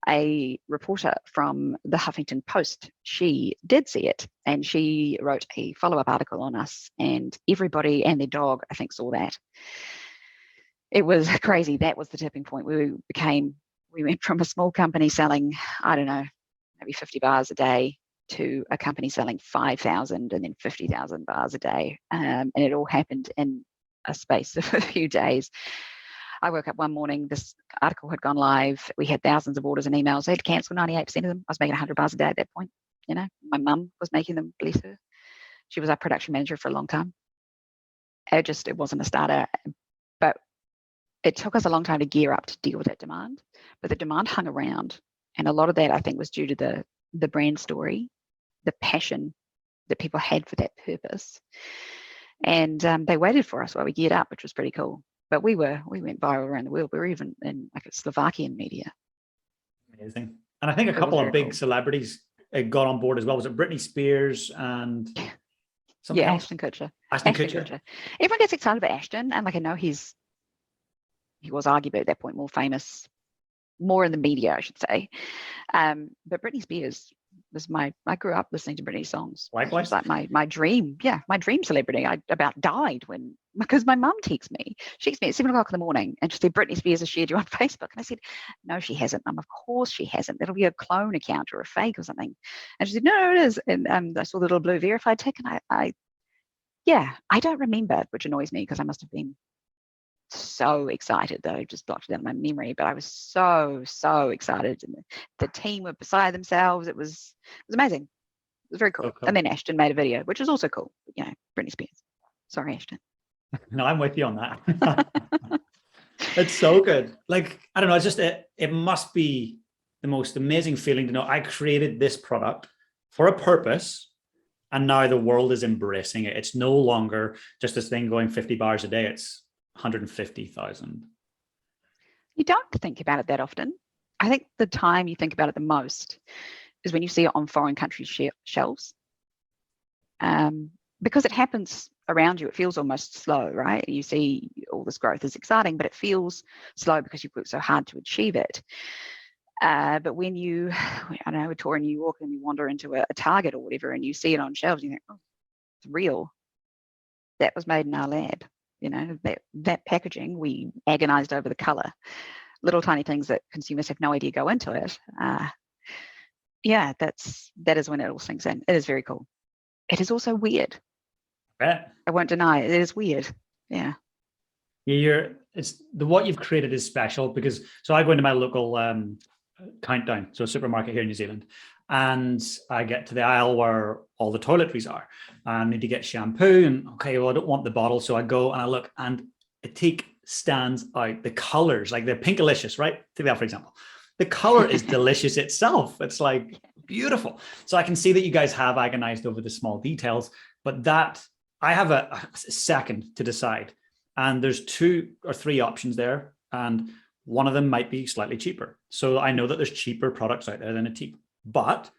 Speaker 2: a reporter from the Huffington Post, she did see it. And she wrote a follow-up article on us. And everybody and their dog, I think, saw that. It was crazy. That was the tipping point. We went from a small company selling, I don't know, maybe 50 bars a day to a company selling 5,000 and then 50,000 bars a day. And it all happened in a space of a few days. I woke up one morning, this article had gone live. We had thousands of orders and emails. I had to cancel 98% of them. I was making 100 bars a day at that point. My mum was making them, bless her. She was our production manager for a long time. It wasn't a starter. But it took us a long time to gear up to deal with that demand, but the demand hung around. And a lot of that, I think, was due to the brand story, the passion that people had for that purpose. And they waited for us while we geared up, which was pretty cool. But we went viral around the world. We were even in like Slovakian media.
Speaker 1: Amazing. And I think a couple of big celebrities got on board as well. Was it Britney Spears and something else?
Speaker 2: Ashton Kutcher.
Speaker 1: Ashton Kutcher.
Speaker 2: Everyone gets excited about Ashton, and I know he was arguably at that point more famous, more in the media, I should say. But Britney Spears was I grew up listening to Britney songs.
Speaker 1: Likewise.
Speaker 2: It was like my dream. Yeah, my dream celebrity. I about died because my mum texts me. She texts me at 7 o'clock in the morning and she said, Britney Spears has shared you on Facebook. And I said, no, she hasn't. Of course she hasn't. That'll be a clone account or a fake or something. And she said, no, it is. And I saw the little blue verified tick, and I don't remember, which annoys me because I must have been so excited that I just blocked it out of my memory. But I was so excited, and the team were beside themselves. It was amazing. It was very cool. And then Ashton made a video, which was also cool. Britney Spears. Sorry, Ashton.
Speaker 1: No, I'm with you on that. It's so good. Like, I don't know, it's just it must be the most amazing feeling to know I created this product for a purpose, and now the world is embracing it. It's no longer just this thing going 50 bars a day. It's 150,000.
Speaker 2: You don't think about it that often. I think the time you think about it the most is when you see it on foreign countries' shelves. Because it happens around you, it feels almost slow, right? You see all this growth is exciting, but it feels slow because you've worked so hard to achieve it. But when we tour in New York and you wander into a Target or whatever, and you see it on shelves, you think, oh, it's real. That was made in our lab. That packaging, we agonized over the color, little tiny things that consumers have no idea go into it. That is when it all sinks in. It is very cool. It is also weird. I won't deny it. It is weird. Yeah.
Speaker 1: What you've created is special because I go into my local Countdown, so a supermarket here in New Zealand, and I get to the aisle where all the toiletries are. I need to get shampoo, and I don't want the bottle, so I go and I look, and Ethique stands out. The colors, like the Pinkalicious, right? Take that for example. The color is delicious itself. It's like beautiful. So I can see that you guys have agonized over the small details, but that I have a second to decide, and there's 2 or 3 options there, and one of them might be slightly cheaper. So I know that there's cheaper products out there than Ethique, but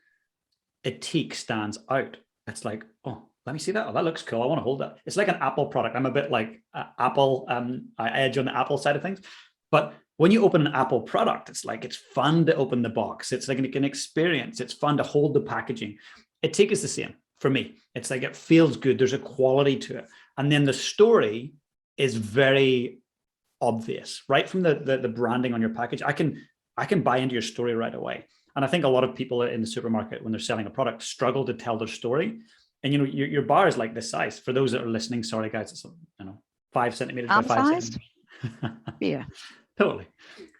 Speaker 1: Ethique stands out. It's like, oh, let me see that. Oh, that looks cool. I want to hold that. It's like an Apple product. I'm a bit like Apple. I edge on the Apple side of things. But when you open an Apple product, it's fun to open the box. It's like an experience. It's fun to hold the packaging. Ethique is the same for me. It's like it feels good. There's a quality to it. And then the story is very obvious, right from the branding on your package. I can buy into your story right away. And I think a lot of people in the supermarket, when they're selling a product, struggle to tell their story. And your bar is like this size. For those that are listening, sorry guys, it's 5 centimeters by 5
Speaker 2: Arm-sized?
Speaker 1: centimeters.
Speaker 2: Yeah.
Speaker 1: Totally.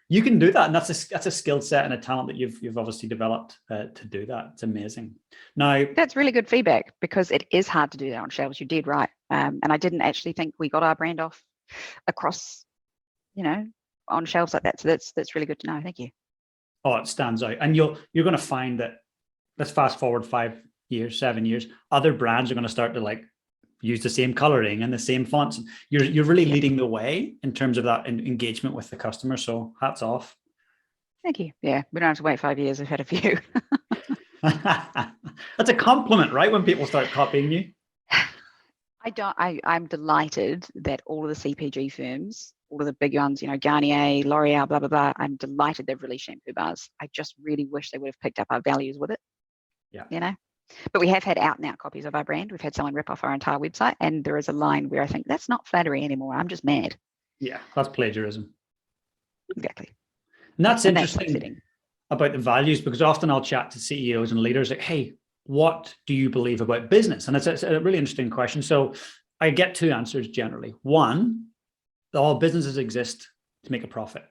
Speaker 1: You can do that, and that's a skill set and a talent that you've obviously developed to do that. It's amazing. Now,
Speaker 2: that's really good feedback, because it is hard to do that on shelves. You did right, and I didn't actually think we got our brand off across, on shelves like that. So that's really good to know. Thank you.
Speaker 1: Oh, it stands out, and you're going to find that. Let's fast forward 5 years, 7 years. Other brands are going to start to use the same coloring and the same fonts. You're really leading the way in terms of that engagement with the customer. So hats off.
Speaker 2: Thank you. Yeah, we don't have to wait 5 years. I've had a few.
Speaker 1: That's a compliment, right? When people start copying you.
Speaker 2: I'm delighted that all of the CPG firms, all of the big ones, Garnier, L'Oreal, blah, blah, blah, I'm delighted they've released shampoo bars. I just really wish they would have picked up our values with it.
Speaker 1: Yeah.
Speaker 2: But we have had out and out copies of our brand. We've had someone rip off our entire website, and there is a line where I think that's not flattery anymore. I'm just mad.
Speaker 1: Yeah, that's plagiarism.
Speaker 2: Exactly.
Speaker 1: And that's interesting about the values, because often I'll chat to CEOs and leaders like, hey, what do you believe about business? And it's a really interesting question. So I get two answers generally. One, all businesses exist to make a profit.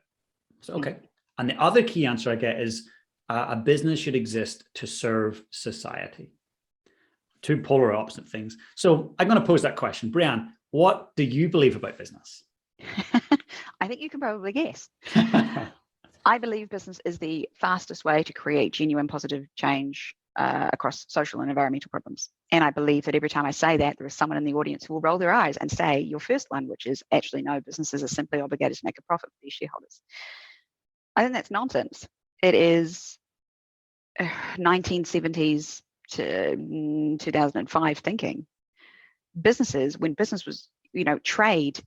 Speaker 1: So, okay. And the other key answer I get is a business should exist to serve society. Two polar opposite things. So I'm going to pose that question. Brianne, what do you believe about business?
Speaker 2: I think you can probably guess. I believe business is the fastest way to create genuine positive change across social and environmental problems. And I believe that every time I say that, there is someone in the audience who will roll their eyes and say your first one, which is actually no, businesses are simply obligated to make a profit for their shareholders. I think that's nonsense. It is 1970s to 2005 thinking. Businesses, when business was, trade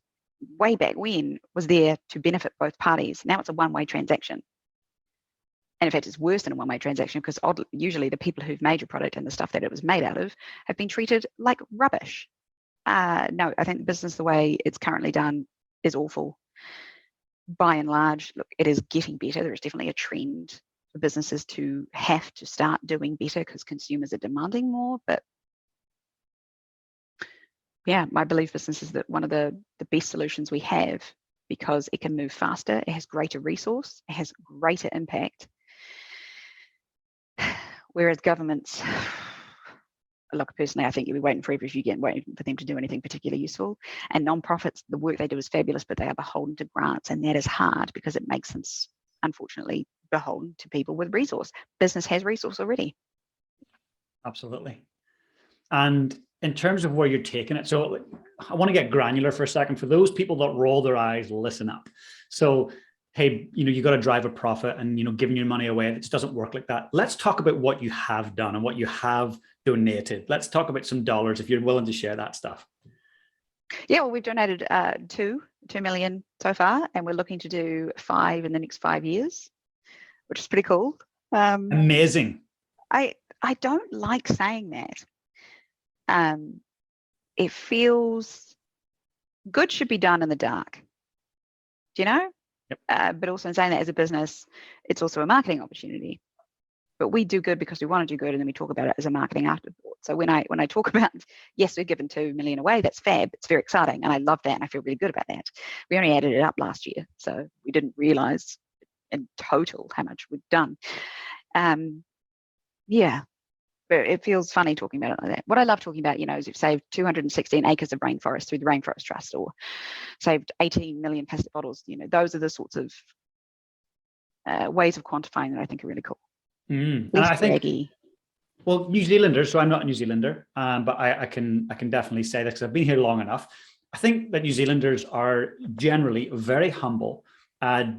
Speaker 2: way back when was there to benefit both parties. Now it's a one-way transaction. And in fact, it's worse than a one-way transaction, because usually the people who've made your product and the stuff that it was made out of have been treated like rubbish. No, I think the business, the way it's currently done, is awful. By and large, look, it is getting better. There is definitely a trend for businesses to have to start doing better because consumers are demanding more. But yeah, my belief business is that one of the best solutions we have, because it can move faster, it has greater resource, it has greater impact. Whereas governments, look, personally, I think you'll be waiting forever if you get waiting for them to do anything particularly useful. And nonprofits, the work they do is fabulous, but they are beholden to grants, and that is hard because it makes them, unfortunately, beholden to people with resource. Business has resource already.
Speaker 1: Absolutely. And in terms of where you're taking it, so I want to get granular for a second. For those people that roll their eyes, listen up. So, hey, you got to drive a profit, and giving your money away, it just doesn't work like that. Let's talk about what you have done and what you have donated. Let's talk about some dollars if you're willing to share that stuff.
Speaker 2: Yeah, well, we've donated $2 million so far, and we're looking to do 5 in the next 5 years, which is pretty cool.
Speaker 1: Amazing.
Speaker 2: I don't like saying that. It feels good should be done in the dark. Do you know? Yep. But also in saying that, as a business, it's also a marketing opportunity. But we do good because we want to do good, and then we talk about it as a marketing afterthought. So when I talk about, yes, we've given $2 million away, that's fab. It's very exciting, and I love that, and I feel really good about that. We only added it up last year, so we didn't realize in total how much we've done. Yeah. But it feels funny talking about it like that. What I love talking about, is we've saved 216 acres of rainforest through the Rainforest Trust, or saved 18 million plastic bottles. Those are the sorts of ways of quantifying that I think are really cool.
Speaker 1: And I think, well, New Zealanders, so I'm not a New Zealander, but I can definitely say this because I've been here long enough. I think that New Zealanders are generally very humble,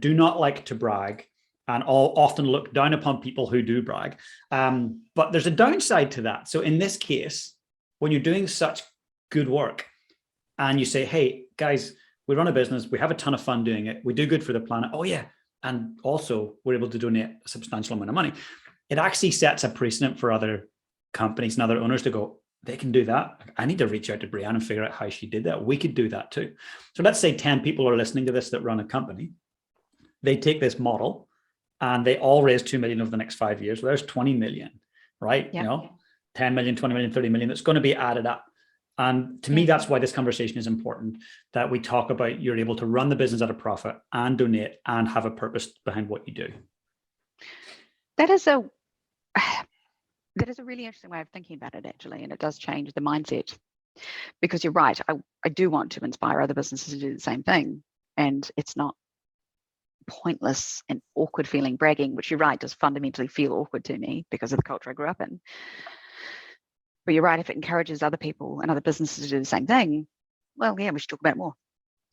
Speaker 1: do not like to brag, and often look down upon people who do brag. But there's a downside to that. So in this case, when you're doing such good work and you say, hey, guys, we run a business, we have a ton of fun doing it, we do good for the planet. Oh yeah. And also we're able to donate a substantial amount of money. It actually sets a precedent for other companies and other owners to go, they can do that. I need to reach out to Brianne and figure out how she did that. We could do that too. So let's say 10 people are listening to this that run a company. They take this model and they all raise 2 million over the next 5 years. Well, there's 20 million, right?
Speaker 2: Yep.
Speaker 1: 10 million, 20 million, 30 million, that's going to be added up. And to me, that's why this conversation is important, that we talk about you're able to run the business at a profit and donate and have a purpose behind what you do.
Speaker 2: That is a really interesting way of thinking about it, actually, and it does change the mindset. Because you're right, I do want to inspire other businesses to do the same thing, and it's not pointless and awkward feeling bragging, which you're right does fundamentally feel awkward to me because of the culture I grew up in. But you're right, if it encourages other people and other businesses to do the same thing, well, yeah, we should talk about it more.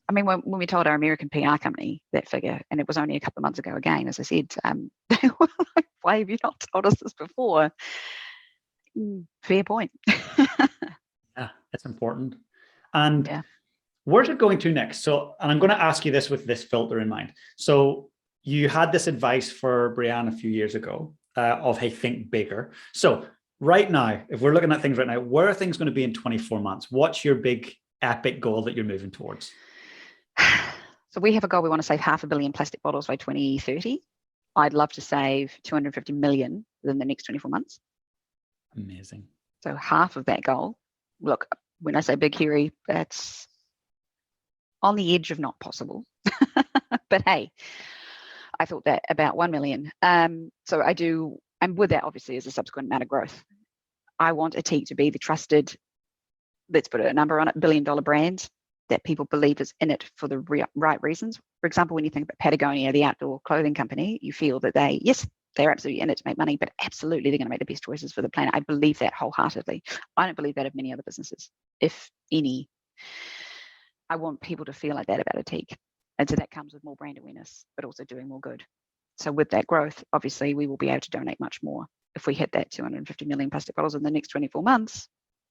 Speaker 2: I mean, when we told our American PR company that figure, and it was only a couple of months ago again, as I said, they were like, why have you not told us this before? Fair point.
Speaker 1: Yeah, it's important. And where's it going to next? So, and I'm going to ask you this with this filter in mind. So you had this advice for Brianne a few years ago of, hey, think bigger. So right now, if we're looking at things right now, where are things going to be in 24 months? What's your big epic goal that you're moving towards?
Speaker 2: So we have a goal. We want to save 500 million plastic bottles by 2030. I'd love to save 250 million within the next 24 months.
Speaker 1: Amazing.
Speaker 2: So half of that goal. Look, when I say big, hairy, that's on the edge of not possible. But hey, I thought that about 1 million. So I do, and with that obviously is a subsequent amount of growth. I want Ethique to be the trusted, let's put a number on it, $1 billion brand that people believe is in it for the right reasons. For example, when you think about Patagonia, the outdoor clothing company, you feel that they're absolutely in it to make money, but absolutely they're going to make the best choices for the planet. I believe that wholeheartedly. I don't believe that of many other businesses, if any. I want people to feel like that about Ethique. And so that comes with more brand awareness, but also doing more good. So with that growth, obviously we will be able to donate much more. If we hit that 250 million plastic bottles in the next 24 months,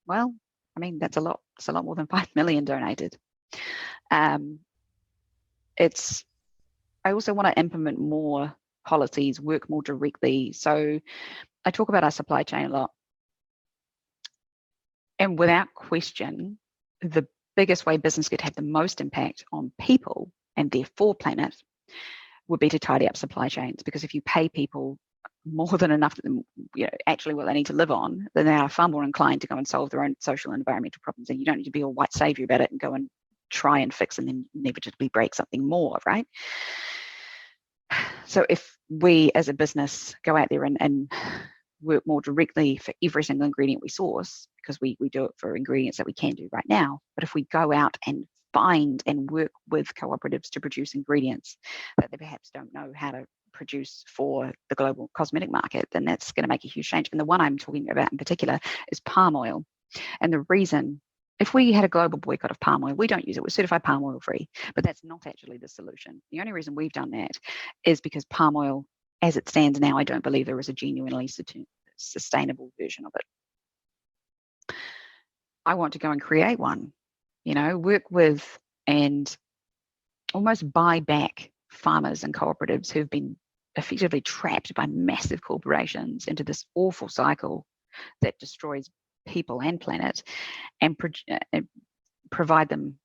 Speaker 2: well, I mean, that's a lot. It's a lot more than 5 million donated. I also want to implement more policies, work more directly. So I talk about our supply chain a lot. And without question, the biggest way business could have the most impact on people and therefore planet would be to tidy up supply chains. Because if you pay people more than enough that them, actually what they need to live on, then they are far more inclined to go and solve their own social and environmental problems. And you don't need to be a white savior about it and go and try and fix and then inevitably break something more, right? So if we as a business go out there and work more directly for every single ingredient we source, because we do it for ingredients that we can do right now, but if we go out and find and work with cooperatives to produce ingredients that they perhaps don't know how to produce for the global cosmetic market, then that's going to make a huge change. And the one I'm talking about in particular is palm oil. And the reason, if we had a global boycott of palm oil, we don't use it. We're certified palm oil free, but that's not actually the solution. The only reason we've done that is because palm oil, as it stands now, I don't believe there is a genuinely sustainable version of it. I want to go and create one, work with and almost buy back farmers and cooperatives who've been effectively trapped by massive corporations into this awful cycle that destroys people and planet, and provide them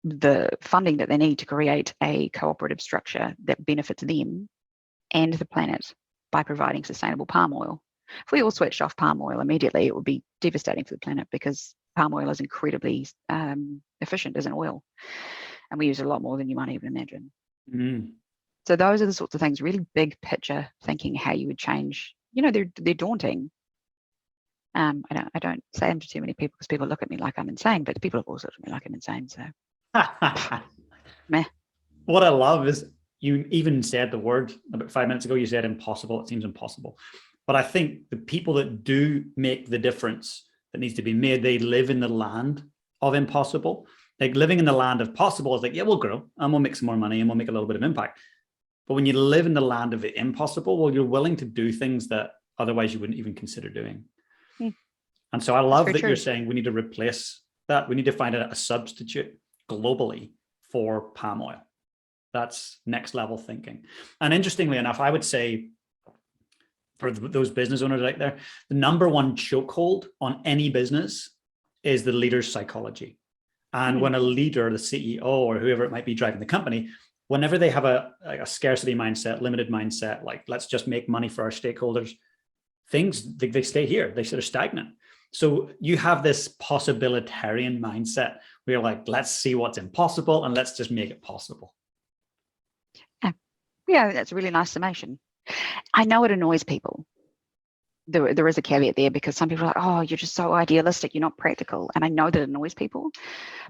Speaker 2: the funding that they need to create a cooperative structure that benefits them and the planet by providing sustainable palm oil. If we all switched off palm oil immediately, it would be devastating for the planet, because palm oil is incredibly efficient as an oil, and we use it a lot more than you might even imagine. So those are the sorts of things, really big picture thinking, how you would change. They're daunting. I don't say them to too many people because people look at me like I'm insane, but people have also looked at me like I'm insane. So, meh.
Speaker 1: What I love is you even said the word about 5 minutes ago. You said impossible. It seems impossible, but I think the people that do make the difference that needs to be made, they live in the land of impossible. Like living in the land of possible is like, yeah, we'll grow and we'll make some more money and we'll make a little bit of impact. But when you live in the land of the impossible, well, you're willing to do things that otherwise you wouldn't even consider doing. And so I love that you're saying we need to replace that. We need to find a substitute globally for palm oil. That's next level thinking. And interestingly enough, I would say for those business owners out there, the number one chokehold on any business is the leader's psychology. And when a leader, the CEO or whoever it might be driving the company, whenever they have a scarcity mindset, limited mindset, like let's just make money for our stakeholders, things, they stay here, they sort of stagnant. So you have this possibilitarian mindset where you're like, let's see what's impossible and let's just make it possible.
Speaker 2: Yeah, that's a really nice summation. I know it annoys people. There is a caveat there because some people are like, oh, you're just so idealistic, you're not practical. And I know that it annoys people,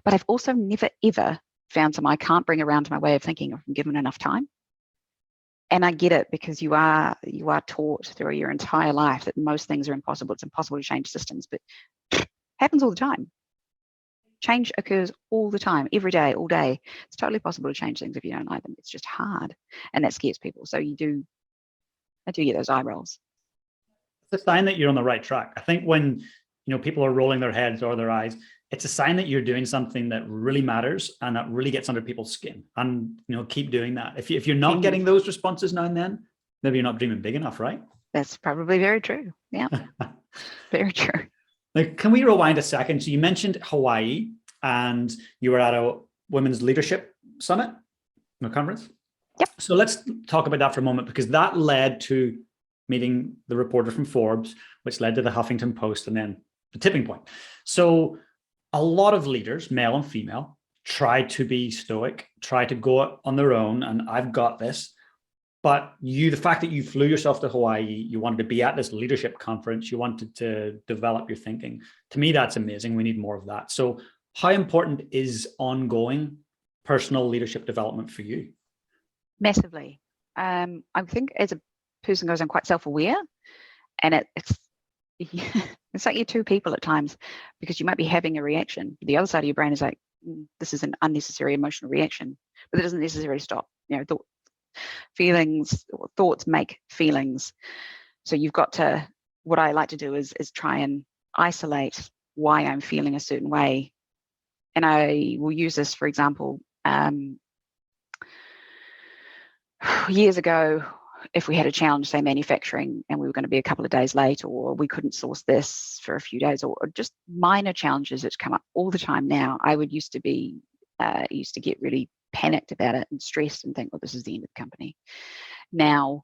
Speaker 2: but I've also never, ever found something I can't bring around to my way of thinking if I'm given enough time. And I get it because you are taught through your entire life that most things are impossible. It's impossible to change systems, but it happens all the time. Change occurs all the time, every day, all day. It's totally possible to change things if you don't like them. It's just hard, and that scares people. So I do get those eye rolls.
Speaker 1: It's a sign that you're on the right track. I think when people are rolling their heads or their eyes, it's a sign that you're doing something that really matters and that really gets under people's skin. And keep doing that. If you're not getting those responses now and then, maybe you're not dreaming big enough, right?
Speaker 2: That's probably very true. Yeah, very true.
Speaker 1: Now, can we rewind a second? So you mentioned Hawaii, and you were at a women's leadership summit, conference.
Speaker 2: Yep.
Speaker 1: So let's talk about that for a moment, because that led to meeting the reporter from Forbes, which led to the Huffington Post, and then the tipping point. So a lot of leaders, male and female, try to be stoic, try to go on their own, and I've got this. But the fact that you flew yourself to Hawaii, you wanted to be at this leadership conference, you wanted to develop your thinking. To me, that's amazing. We need more of that. So how important is ongoing personal leadership development for you?
Speaker 2: Massively. I think as a person goes, I'm quite self-aware, and it's like you're two people at times, because you might be having a reaction. The other side of your brain is like, this is an unnecessary emotional reaction, but it doesn't necessarily stop. Feelings or thoughts make feelings. So you've got to, what I like to do is try and isolate why I'm feeling a certain way. And I will use this, for example, years ago, if we had a challenge, say manufacturing, and we were going to be a couple of days late, or we couldn't source this for a few days, or just minor challenges that come up all the time now. I used to get really panicked about it and stressed and think, well, this is the end of the company. Now,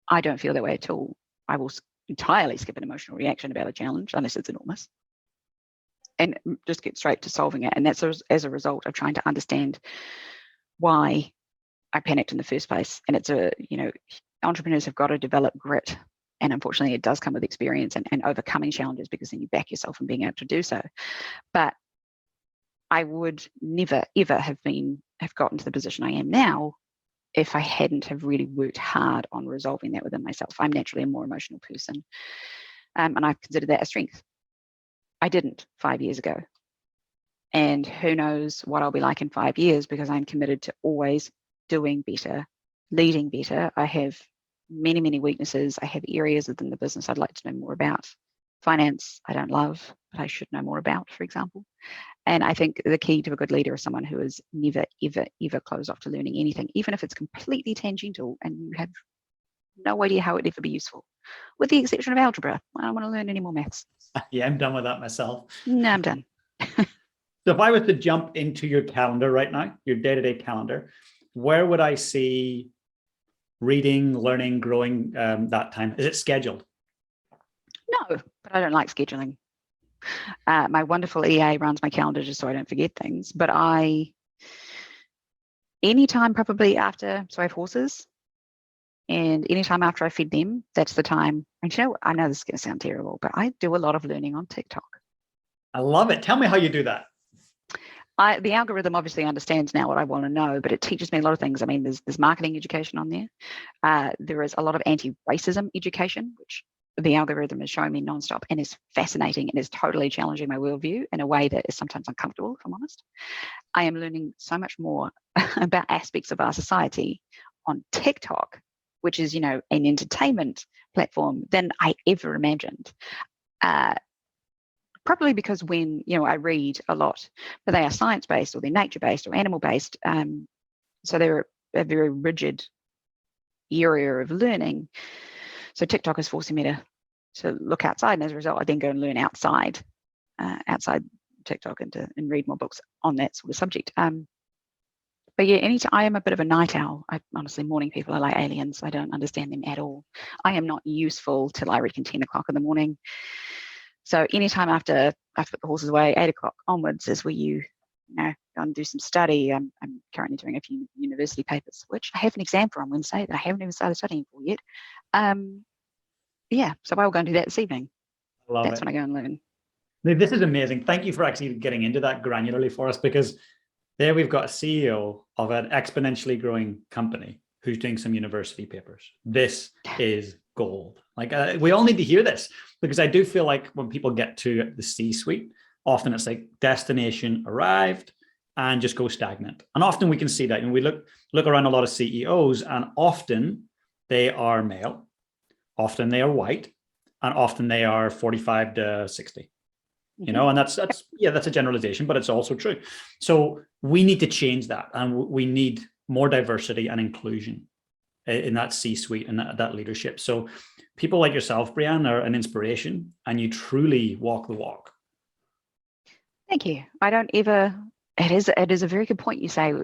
Speaker 2: I don't feel that way at all. I will entirely skip an emotional reaction about a challenge, unless it's enormous, and just get straight to solving it. And that's as a result of trying to understand why I panicked in the first place. And it's entrepreneurs have got to develop grit. And unfortunately, it does come with experience and overcoming challenges, because then you back yourself in being able to do so. But I would never, ever have gotten to the position I am now if I hadn't have really worked hard on resolving that within myself. I'm naturally a more emotional person. And I've considered that a strength. I didn't 5 years ago. And who knows what I'll be like in 5 years, because I'm committed to always doing better, leading better. I have many, many weaknesses. I have areas within the business I'd like to know more about. Finance, I don't love, but I should know more about, for example. And I think the key to a good leader is someone who is never, ever, ever closed off to learning anything, even if it's completely tangential and you have no idea how it'd ever be useful, with the exception of algebra. I don't want to learn any more maths.
Speaker 1: Yeah, I'm done with that myself.
Speaker 2: No, I'm done.
Speaker 1: So if I was to jump into your calendar right now, your day-to-day calendar, where would I see reading, learning, growing that time? Is it scheduled?
Speaker 2: No, but I don't like scheduling. My wonderful EA runs my calendar just so I don't forget things. But anytime probably after, so I have horses, and anytime after I feed them, that's the time. And I know this is going to sound terrible, but I do a lot of learning on TikTok. I
Speaker 1: love it. Tell me how you do that.
Speaker 2: The algorithm obviously understands now what I want to know, but it teaches me a lot of things. I mean, there's marketing education on there. There is a lot of anti-racism education, which the algorithm is showing me nonstop, and is fascinating and is totally challenging my worldview in a way that is sometimes uncomfortable, if I'm honest. I am learning so much more about aspects of our society on TikTok, which is, an entertainment platform, than I ever imagined. Probably because when, I read a lot, but they are science-based or they're nature-based or animal-based. So they're a very rigid area of learning. So TikTok is forcing me to look outside, and as a result, I then go and learn outside outside TikTok and read more books on that sort of subject. But yeah, anytime I am a bit of a night owl. Honestly, morning people are like aliens. I don't understand them at all. I am not useful till I reckon 10 o'clock in the morning. So anytime after I've put the horses away, 8 o'clock onwards is where you go and do some study. I'm currently doing a few university papers, which I have an exam for on Wednesday that I haven't even started studying for yet. Yeah, so I will go and do that this evening. That's when I go and learn.
Speaker 1: This is amazing. Thank you for actually getting into that granularly for us, because there we've got a CEO of an exponentially growing company who's doing some university papers. This is gold. Like we all need to hear this, because I do feel like when people get to the C-suite, often it's like destination arrived and just go stagnant. And often we can see that. And we look around a lot of CEOs, and often they are male, often they are white, and often they are 45 to 60. You know, and that's a generalization, but it's also true. So we need to change that, and we need more diversity and inclusion in that C-suite and that leadership. So people like yourself, Brianne, are an inspiration, and you truly walk the walk.
Speaker 2: Thank you. I don't ever. It is a very good point. You say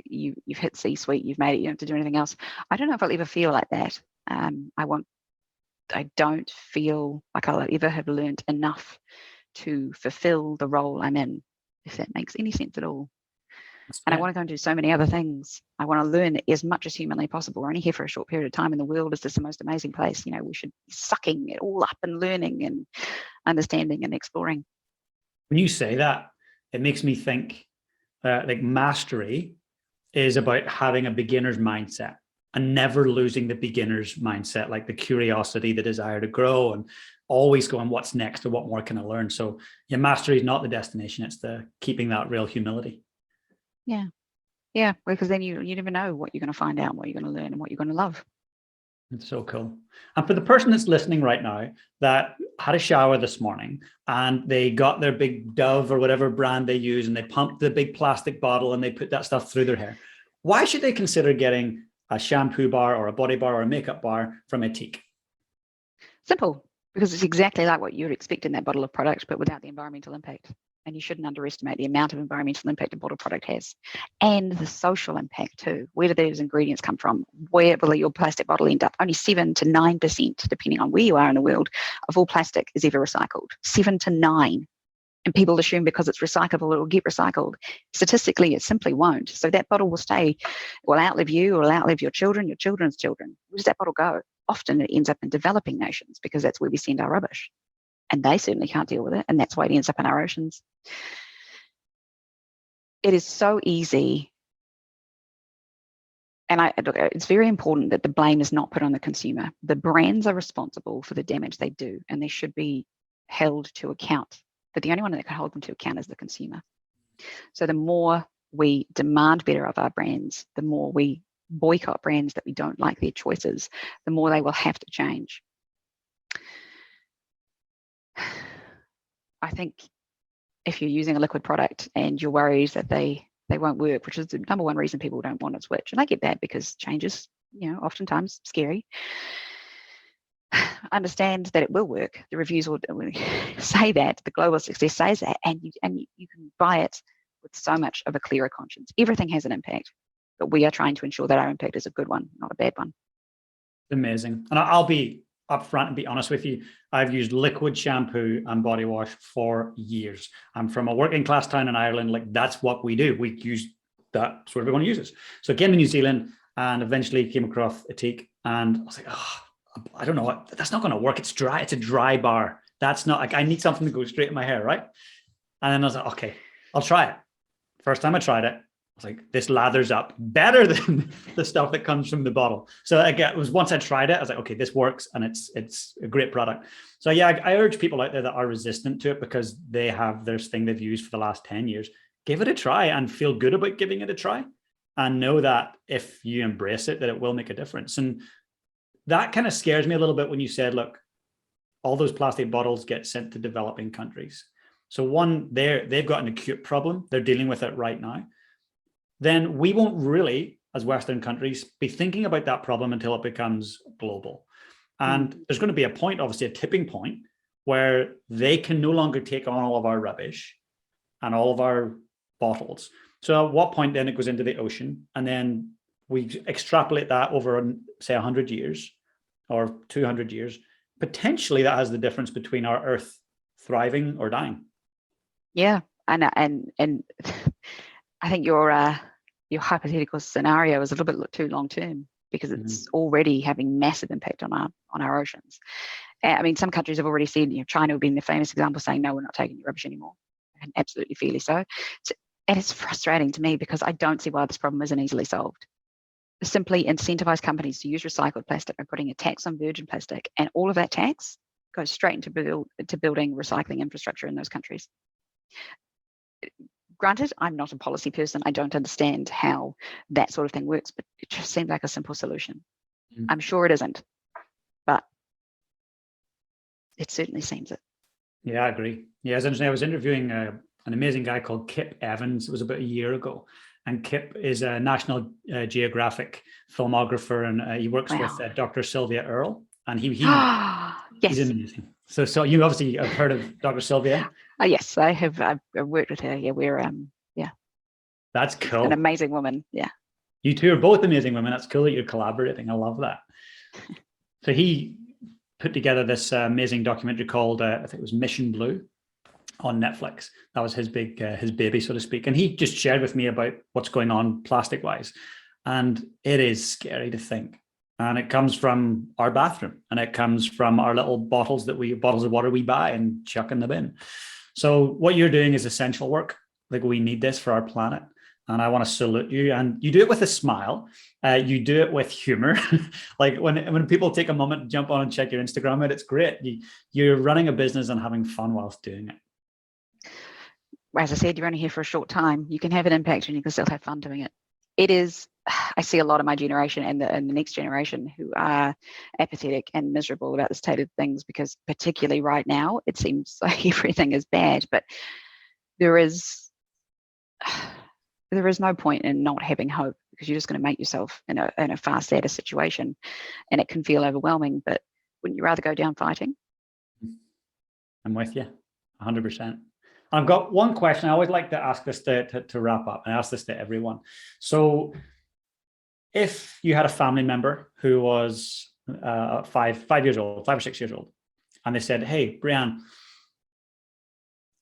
Speaker 2: you've hit C-suite, you've made it. You don't have to do anything else. I don't know if I'll ever feel like that. I don't feel like I'll ever have learned enough to fulfill the role I'm in, if that makes any sense at all. And I want to go and do so many other things. I want to learn as much as humanly possible. We're only here for a short period of time, and the world is just the most amazing place. You know, we should be sucking it all up and learning and understanding and exploring.
Speaker 1: When you say that, it makes me think like mastery is about having a beginner's mindset and never losing the beginner's mindset, like the curiosity, the desire to grow, and always going, what's next, or what more can I learn? So yeah, mastery is not the destination, it's the keeping that real humility.
Speaker 2: Yeah, because then you never know what you're going to find out, what you're going to learn, and what you're going to love.
Speaker 1: It's so cool. And for the person that's listening right now that had a shower this morning and they got their big Dove or whatever brand they use, and they pumped the big plastic bottle and they put that stuff through their hair, why should they consider getting a shampoo bar or a body bar or a makeup bar from Ethique?
Speaker 2: Simple, because it's exactly like what you'd expect in that bottle of product, but without the environmental impact. And you shouldn't underestimate the amount of environmental impact a bottle product has, and the social impact too. Where do those ingredients come from? Where will your plastic bottle end up? Only 7 to 9%, depending on where you are in the world, of all plastic is ever recycled. 7 to 9. And people assume because it's recyclable, it will get recycled. Statistically, it simply won't. So that bottle will outlive you, or will outlive your children, your children's children. Where does that bottle go? Often it ends up in developing nations, because that's where we send our rubbish. And they certainly can't deal with it. And that's why it ends up in our oceans. It is so easy. And look, it's very important that the blame is not put on the consumer. The brands are responsible for the damage they do, and they should be held to account. But the only one that can hold them to account is the consumer. So the more we demand better of our brands, the more we boycott brands that we don't like their choices, the more they will have to change. I think if you're using a liquid product and you're worried that they won't work, which is the number one reason people don't want to switch, and I get that, because change is, oftentimes scary. Understand that it will work. The reviews will say that, the global success says that, and you can buy it with so much of a clearer conscience. Everything has an impact, but we are trying to ensure that our impact is a good one, not a bad one.
Speaker 1: Amazing. And I'll be upfront and be honest with you. I've used liquid shampoo and body wash for years. I'm from a working class town in Ireland. Like, that's what we do. We use that, so everyone uses. So I came to New Zealand and eventually came across Ethique, and I was like, I don't know, that's not going to work. It's dry. It's a dry bar. That's not, like, I need something to go straight in my hair, right? And then I was like, okay, I'll try it. First time I tried it, I was like, this lathers up better than the stuff that comes from the bottle. So again, it was, once I tried it, I was like, okay, this works, and it's a great product. So yeah, I urge people out there that are resistant to it because they have this thing they've used for the last 10 years, give it a try and feel good about giving it a try, and know that if you embrace it, that it will make a difference. And that kind of scares me a little bit when you said, look, all those plastic bottles get sent to developing countries. So one, they've got an acute problem. They're dealing with it right now. Then we won't really, as Western countries, be thinking about that problem until it becomes global. And there's going to be a point, obviously a tipping point, where they can no longer take on all of our rubbish and all of our bottles. So at what point then it goes into the ocean, and then we extrapolate that over, say, 100 years or 200 years. Potentially that has the difference between our Earth thriving or dying.
Speaker 2: Yeah, and I think your hypothetical scenario is a little bit too long term, because it's already having massive impact on our oceans. I mean, some countries have already said, China would be the famous example, saying, no, we're not taking your rubbish anymore, and absolutely fairly so. And it's frustrating to me, because I don't see why this problem isn't easily solved. Simply incentivize companies to use recycled plastic by putting a tax on virgin plastic, and all of that tax goes straight into building recycling infrastructure in those countries. Granted, I'm not a policy person. I don't understand how that sort of thing works, but it just seems like a simple solution. I'm sure it isn't, but it certainly seems it.
Speaker 1: Yeah, I agree. Yeah, it's interesting. I was interviewing an amazing guy called Kip Evans. It was about a year ago. And Kip is a National Geographic filmographer, and he works with Dr. Sylvia Earle. And he's amazing. So you obviously have heard of Dr. Sylvia?
Speaker 2: Yes, I have. I've worked with her. Yeah,
Speaker 1: That's cool.
Speaker 2: An amazing woman. Yeah.
Speaker 1: You two are both amazing women. That's cool that you're collaborating. I love that. So he put together this amazing documentary called, I think it was Mission Blue, on Netflix. That was his baby, so to speak. And he just shared with me about what's going on plastic wise. And it is scary to think. And it comes from our bathroom, and it comes from our little bottles of water we buy and chuck in the bin. So what you're doing is essential work. Like, we need this for our planet. And I want to salute you. And you do it with a smile. You do it with humor. Like when people take a moment to jump on and check your Instagram out, it's great. You're running a business and having fun whilst doing it.
Speaker 2: As I said, you're only here for a short time. You can have an impact and you can still have fun doing it. It is, I see a lot of my generation and the next generation who are apathetic and miserable about the state of things, because particularly right now, it seems like everything is bad, but there is no point in not having hope, because you're just going to make yourself in a far sadder situation, and it can feel overwhelming. But wouldn't you rather go down fighting?
Speaker 1: I'm with you 100%. I've got one question. I always like to ask this to wrap up, and I ask this to everyone. So if you had a family member who was 5 years old, 5 or 6 years old, and they said, hey, Brianne,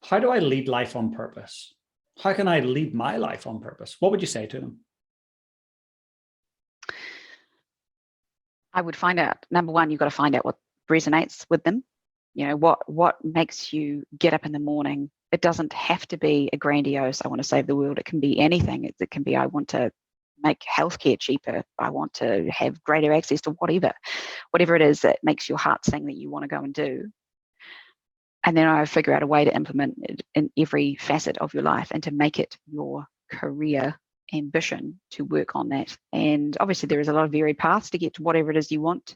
Speaker 1: how do I lead life on purpose? How can I lead my life on purpose? What would you say to them?
Speaker 2: I would find out, number one, you've got to find out what resonates with them. What makes you get up in the morning. It doesn't have to be a grandiose, I want to save the world. It can be anything. It can be, I want to make healthcare cheaper. I want to have greater access to whatever it is that makes your heart sing that you want to go and do. And then I figure out a way to implement it in every facet of your life and to make it your career ambition to work on that. And obviously there is a lot of varied paths to get to whatever it is you want.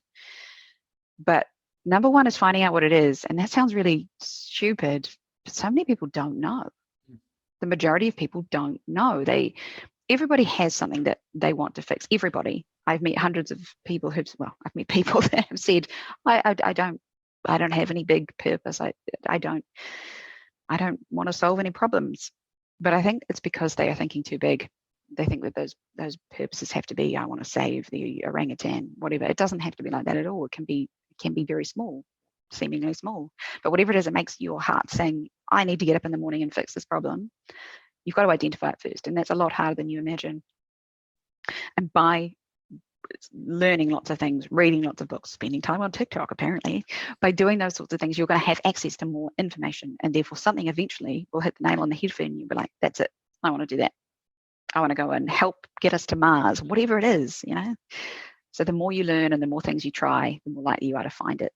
Speaker 2: But number one is finding out what it is. And that sounds really stupid, but so many people don't know. The majority of people don't know. Everybody has something that they want to fix. Everybody. I've met hundreds of people I've met people that have said, I don't have any big purpose. I don't want to solve any problems. But I think it's because they are thinking too big. They think that those purposes have to be, I want to save the orangutan, whatever. It doesn't have to be like that at all. It can be very small, seemingly small. But whatever it is, it makes your heart saying, I need to get up in the morning and fix this problem. You've got to identify it first. And that's a lot harder than you imagine. And by learning lots of things, reading lots of books, spending time on TikTok, apparently, by doing those sorts of things, you're going to have access to more information, and therefore something eventually will hit the nail on the head for you, and you'll be like, that's it, I want to do that. I want to go and help get us to Mars, whatever it is, So the more you learn and the more things you try, the more likely you are to find it.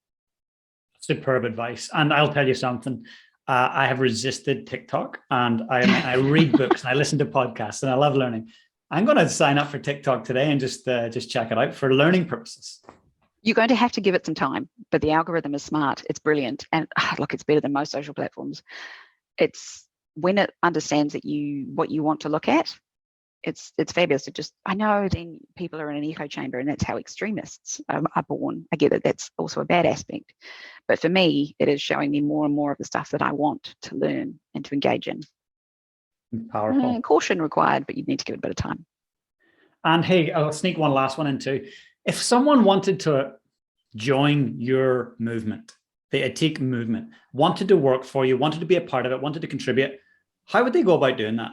Speaker 1: Superb advice. And I'll tell you something. I have resisted TikTok, and I read books and I listen to podcasts, and I love learning. I'm going to sign up for TikTok today and just check it out for learning purposes.
Speaker 2: You're going to have to give it some time, but the algorithm is smart. It's brilliant. And look, it's better than most social platforms. It's when it understands that what you want to look at, it's fabulous to just, I know then people are in an echo chamber and that's how extremists are born. I get that that's also a bad aspect. But for me, it is showing me more and more of the stuff that I want to learn and to engage in.
Speaker 1: Powerful.
Speaker 2: Caution required, but you need to give it a bit of time.
Speaker 1: And hey, I'll sneak one last one in too. If someone wanted to join your movement, the Ethique movement, wanted to work for you, wanted to be a part of it, wanted to contribute, how would they go about doing that?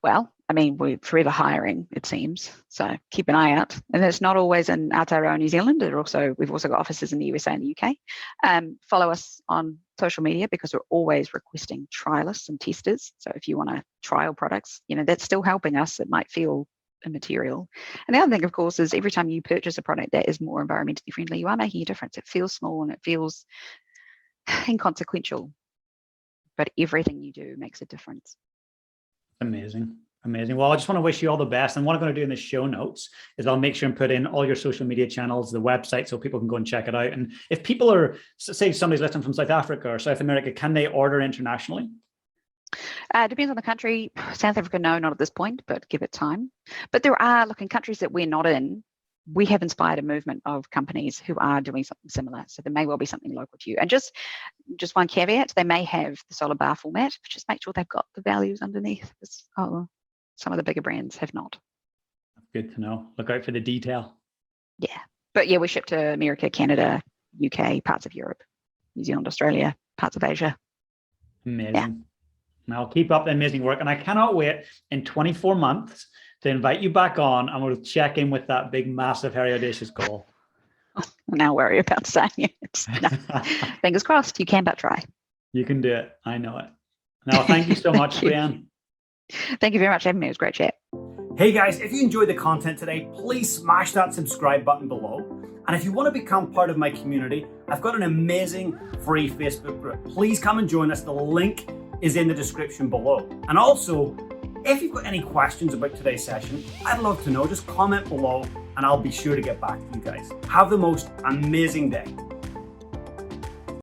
Speaker 2: Well, I mean, we're forever hiring, it seems. So keep an eye out. And it's not always in Aotearoa New Zealand. We've also got offices in the USA and the UK. Follow us on social media because we're always requesting trialists and testers. So if you want to trial products, that's still helping us. It might feel immaterial. And the other thing, of course, is every time you purchase a product that is more environmentally friendly, you are making a difference. It feels small and it feels inconsequential, but everything you do makes a difference.
Speaker 1: Amazing. Well, I just want to wish you all the best. And what I'm going to do in the show notes is I'll make sure and put in all your social media channels, the website, so people can go and check it out. And if people are, say somebody's listening from South Africa or South America, can they order internationally?
Speaker 2: Depends on the country. South Africa, no, not at this point, but give it time. But there are, in countries that we're not in, we have inspired a movement of companies who are doing something similar. So there may well be something local to you. And just one caveat, they may have the solid bar format, but just make sure they've got the values underneath. Some of the bigger brands have not.
Speaker 1: Good to know. Look out for the detail.
Speaker 2: Yeah. But yeah, we ship to America, Canada, UK, parts of Europe, New Zealand, Australia, parts of Asia.
Speaker 1: Amazing. Yeah. Now keep up the amazing work. And I cannot wait in 24 months to invite you back on and we'll check in with that big, massive, hairy, audacious goal.
Speaker 2: Now worry about saying it. No. Fingers crossed, you can but try.
Speaker 1: You can do it. I know it. Now, thank you so much, Brianne.
Speaker 2: Thank you very much for having me. It was a great chat.
Speaker 1: Hey guys, if you enjoyed the content today, please smash that subscribe button below. And if you want to become part of my community, I've got an amazing free Facebook group. Please come and join us. The link is in the description below. And also, if you've got any questions about today's session, I'd love to know. Just comment below and I'll be sure to get back to you guys. Have the most amazing day.